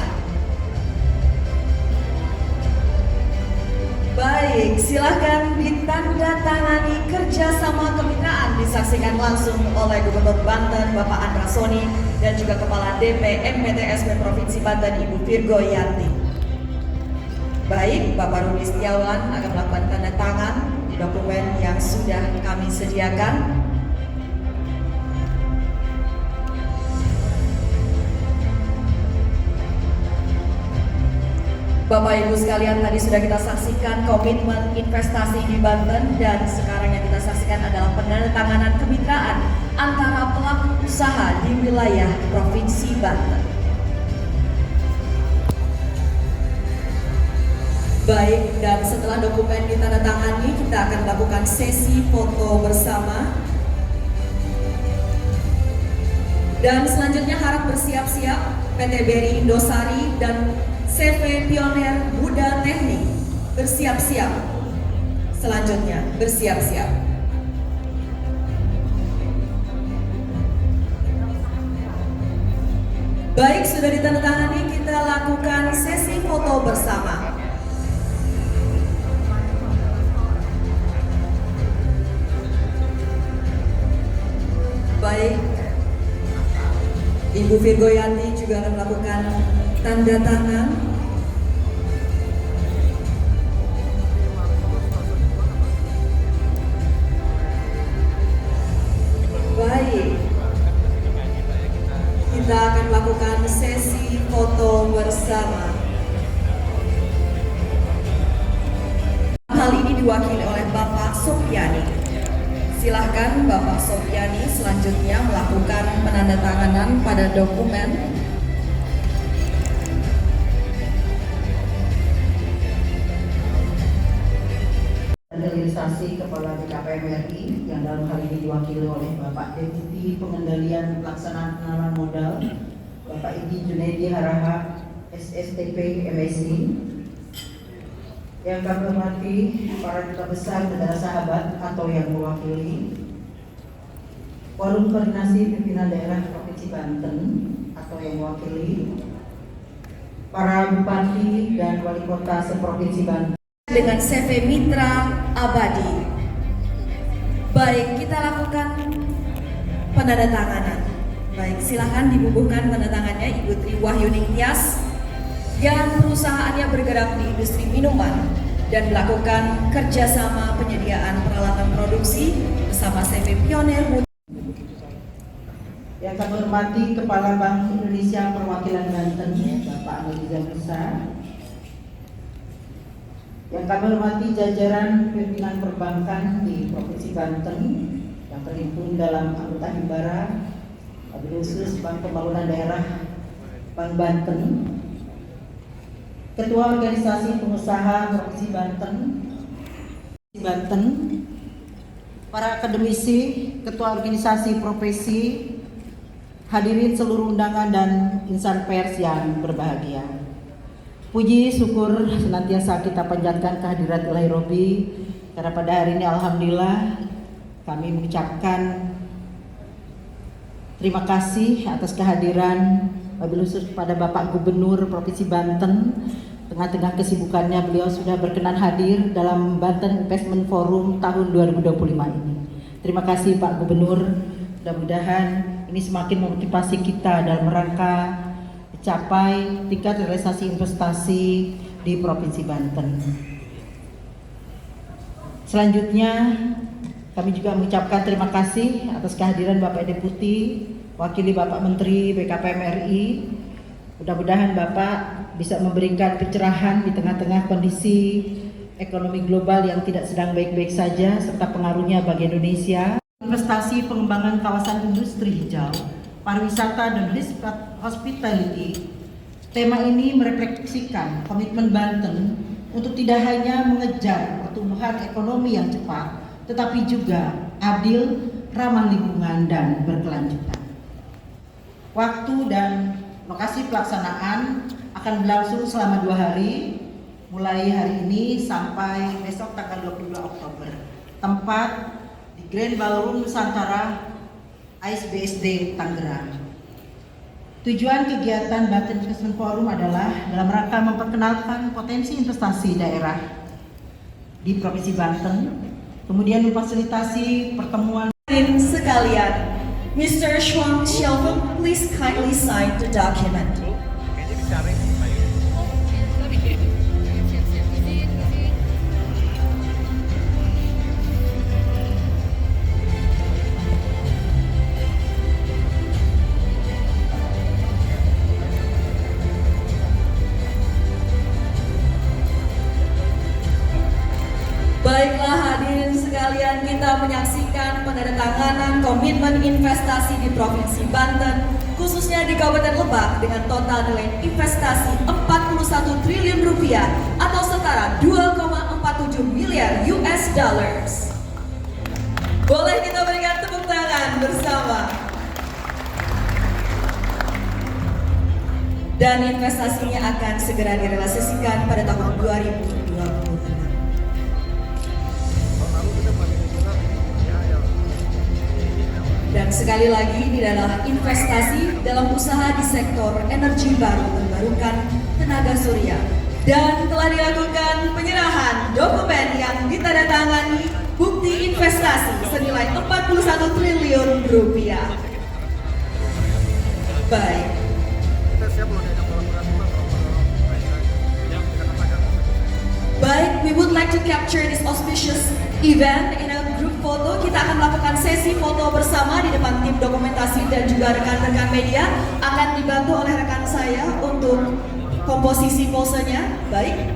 Baik, silakan ditandatangani kerjasama kemitraan disaksikan langsung oleh Gubernur Banten Bapak Andra Soni dan juga Kepala DP MPTSB Provinsi Banten Ibu Virgo Yanti. Baik, Bapak Rudi Setiawan akan melakukan tanda tangan di dokumen yang sudah kami sediakan. Bapak Ibu sekalian, tadi sudah kita saksikan komitmen investasi di Banten dan sekarang yang kita saksikan adalah penandatanganan kemitraan antara pelaku usaha di wilayah Provinsi Banten. Baik, dan setelah dokumen ditandatangani, kita akan melakukan sesi foto bersama. Dan selanjutnya harap bersiap-siap PT BRI Indosari dan CV Pioner Buddha Teknik. Bersiap-siap. Selanjutnya, bersiap-siap. Baik, sudah ditandatangani, kita lakukan sesi foto bersama. Baik, Ibu Virgo Yanti juga akan melakukan tanda tangan. Baik, kita akan melakukan sesi foto bersama. Hal ini diwakili oleh Bapak Sofiani. Silahkan Bapak Sofiani selanjutnya melakukan penandatanganan pada dokumen. Realisasi Kepala BKPM RI yang dalam hal ini diwakili oleh Bapak Deputi Pengendalian Pelaksanaan Penanaman Modal Bapak Igi Junaidi Harahap SSTP MSI. Yang kami hormati para duta besar negara sahabat atau yang mewakili Forum Koordinasi Pimpinan Daerah Provinsi Banten atau yang mewakili para bupati dan wali kota seprovinsi Banten dengan CV Mitra Abadi. Baik, kita lakukan penandatanganan. Baik, silakan dibubuhkan penandatangannya Ibu Tri Wahyuning Tias yang perusahaannya bergerak di industri minuman dan melakukan kerjasama penyediaan peralatan produksi bersama CV Pionir Muda. Yang kami hormati Kepala Bank Indonesia Perwakilan Banten, Bapak Analiza Musa. Yang kami hormati jajaran pimpinan perbankan di Provinsi Banten yang terhimpun dalam anggota Himbara, wabil khusus Bank Pembangunan Daerah Bank Banten, Ketua Organisasi Pengusaha Provinsi Banten, para akademisi, Ketua Organisasi Profesi, hadirin seluruh undangan dan insan pers yang berbahagia. Puji syukur senantiasa kita panjatkan kehadirat Ilahi Robbi, karena pada hari ini alhamdulillah kami mengucapkan terima kasih atas kehadiran wabil khusus kepada Bapak Gubernur Provinsi Banten. Tengah-tengah kesibukannya beliau sudah berkenan hadir dalam Banten Investment Forum tahun 2025 ini. Terima kasih Pak Gubernur, mudah-mudahan ini semakin memotivasi kita dalam rangka capai tingkat realisasi investasi di Provinsi Banten. Selanjutnya, kami juga mengucapkan terima kasih atas kehadiran Bapak Deputi, wakili Bapak Menteri BKPM RI. Mudah-mudahan Bapak bisa memberikan pencerahan di tengah-tengah kondisi ekonomi global yang tidak sedang baik-baik saja, serta pengaruhnya bagi Indonesia. Investasi pengembangan kawasan industri hijau, pariwisata dan hospitality. Tema ini merefleksikan komitmen Banten untuk tidak hanya mengejar pertumbuhan ekonomi yang cepat, tetapi juga adil, ramah lingkungan, dan berkelanjutan. Waktu dan lokasi pelaksanaan akan berlangsung selama 2 hari, mulai hari ini sampai besok tanggal 22 Oktober. Tempat di Grand Ballroom Nusantara ASBSD Tangerang. Tujuan kegiatan Banten Investment Forum adalah dalam rangka memperkenalkan potensi investasi daerah di Provinsi Banten, kemudian memfasilitasi pertemuan. Hadirin sekalian, Mr. Shuang Xiaofeng, please kindly sign the document. Baiklah hadirin sekalian, kita menyaksikan penandatanganan komitmen investasi di Provinsi Banten, khususnya di Kabupaten Lebak dengan total nilai investasi 41 triliun rupiah atau setara 2,47 miliar US dollars. Boleh kita berikan tepuk tangan bersama. Dan investasinya akan segera direalisasikan pada tahun 2026. Dan sekali lagi, ini adalah investasi dalam usaha di sektor energi baru terbarukan tenaga surya. Dan telah dilakukan penyerahan dokumen yang ditandatangani bukti investasi senilai 41 triliun rupiah. Baik. Baik, we would like to capture this auspicious event in a group photo. Kita akan melakukan sesi foto bersama di depan tim dokumentasi dan juga rekan-rekan media. Akan dibantu oleh rekan saya untuk komposisi posenya. Baik.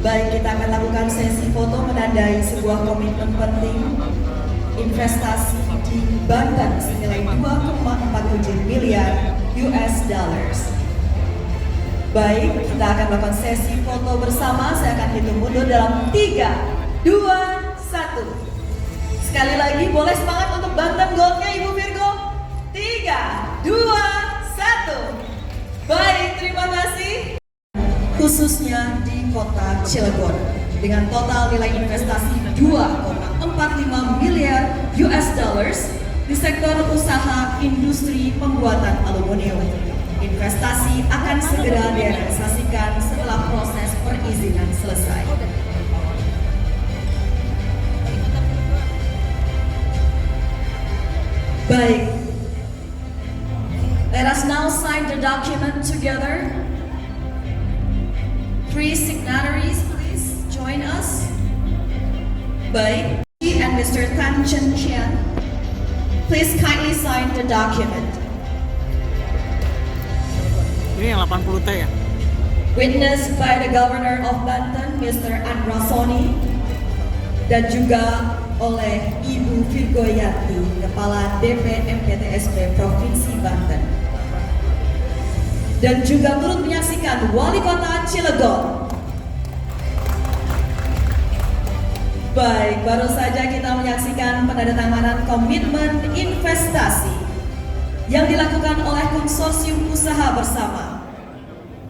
Baik, kita akan lakukan sesi foto menandai sebuah komitmen penting investasi di Banten senilai 2,47 miliar US dollars. Baik, kita akan melakukan sesi foto bersama. Saya akan hitung mundur dalam 3, 2, 1. Sekali lagi, boleh semangat untuk Banten Goldnya Ibu Virgo. 3, 2, 1. Baik, terima kasih. Khususnya di kota Cilegon dengan total nilai investasi 2,45 miliar US dollars di sektor usaha industri pembuatan aluminium. Investasi akan segera direalisasikan setelah proses perizinan selesai. Baik. Let us now sign the document together. 3 signatories, please join us. Baik. And Mr. Tan Chen Qian, please kindly sign the document. Ini yang 80T ya? Witnessed by the Governor of Banten, Mr. Andrasoni, dan juga oleh Ibu Virgoyanti, Kepala DP MPTSP Provinsi Banten. Dan juga turut menyaksikan Wali Kota Cilegon. Baik, baru saja kita menyaksikan penandatanganan komitmen investasi yang dilakukan oleh konsorsium usaha bersama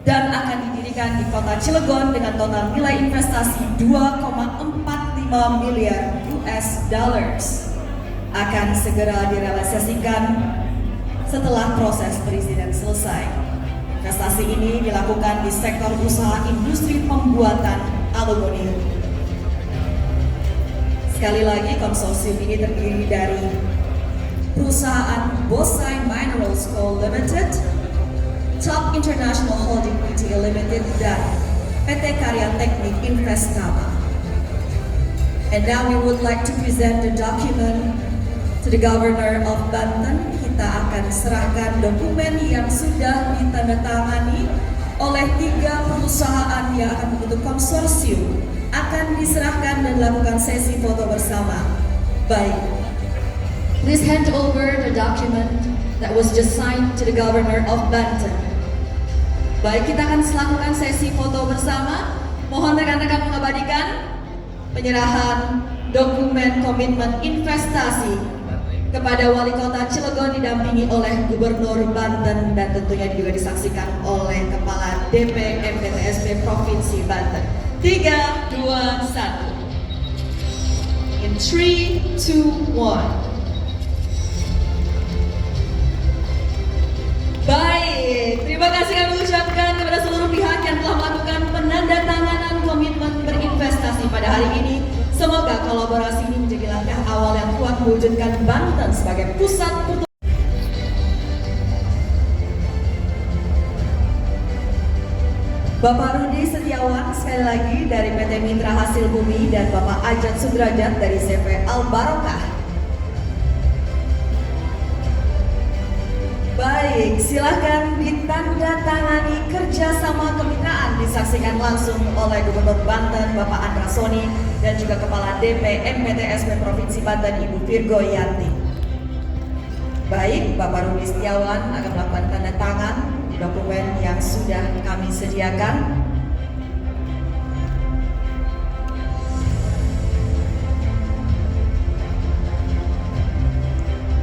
dan akan didirikan di Kota Cilegon dengan total nilai investasi 2,45 miliar US dollars. Akan segera direalisasikan setelah proses perizinan selesai. Investasi ini dilakukan di sektor usaha industri pembuatan aluminium. Sekali lagi, konsorsium ini terdiri dari perusahaan Bosai Minerals Co. Limited, Top International Holding Pte. Limited, dan PT Karya Teknik Investama. And now we would like to present the document to the Governor of Banten. Kita akan serahkan dokumen yang sudah ditandatangani oleh 3 perusahaan yang akan membentuk konsorsium, akan diserahkan dan dilakukan sesi foto bersama. Baik. Please hand over the document that was just signed to the Governor of Banten. Baik, kita akan melakukan sesi foto bersama. Mohon rekan-rekan mengabadikan penyerahan dokumen komitmen investasi kepada Wali Kota Cilegon didampingi oleh Gubernur Banten dan tentunya juga disaksikan oleh Kepala DP MPTSP Provinsi Banten. 3, 2, 1. In 3, 2, 1. Baik, terima kasih kami ucapkan kepada seluruh pihak yang telah melakukan penandatanganan komitmen berinvestasi pada hari ini. Semoga kolaborasi ini menjadi langkah awal yang kuat mewujudkan Banten sebagai pusat pertumbuhan. Bapak Rudi Setiawan sekali lagi dari PT Mitra Hasil Bumi dan Bapak Ajat Sudrajat dari CV Al Barokah. Baik, silakan ditandatangani kerjasama kemitraan, disaksikan langsung oleh Gubernur Banten Bapak Andrasoni dan juga Kepala DP MPTSP Provinsi Banten Ibu Virgoyanti. Baik, Bapak Rudi Setiawan akan melakukan tanda tangan di dokumen yang sudah kami sediakan.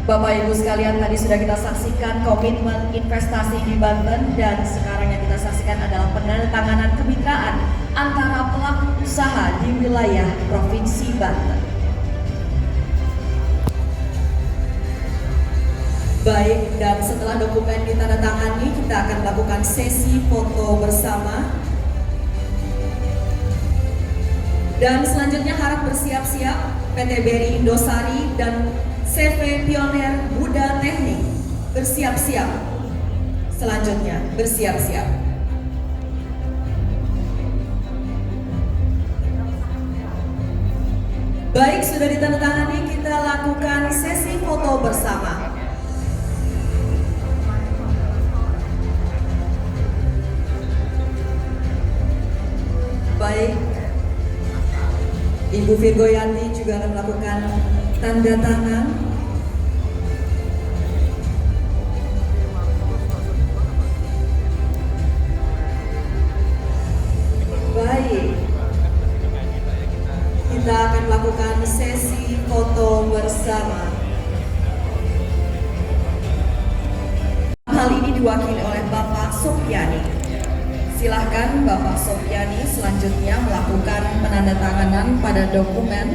Bapak Ibu sekalian, tadi sudah kita saksikan komitmen investasi di Banten dan sekarang yang kita saksikan adalah penandatanganan kemitraan antara pelaku usaha di wilayah Provinsi Banten. Baik, dan setelah dokumen ditandatangani, kita akan melakukan sesi foto bersama. Dan selanjutnya harap bersiap-siap PT BRI Indosari dan CV Pioner Buddha Teknik bersiap-siap. Selanjutnya bersiap-siap. Baik, sudah ditandatangani, kita lakukan sesi foto bersama. Baik, Ibu Virgoyanti juga akan melakukan tanda tangan. Baik, kita akan melakukan sesi foto bersama. Hal ini diwakili oleh Bapak Sopiani. Silahkan Bapak Sopiani selanjutnya melakukan penandatanganan pada dokumen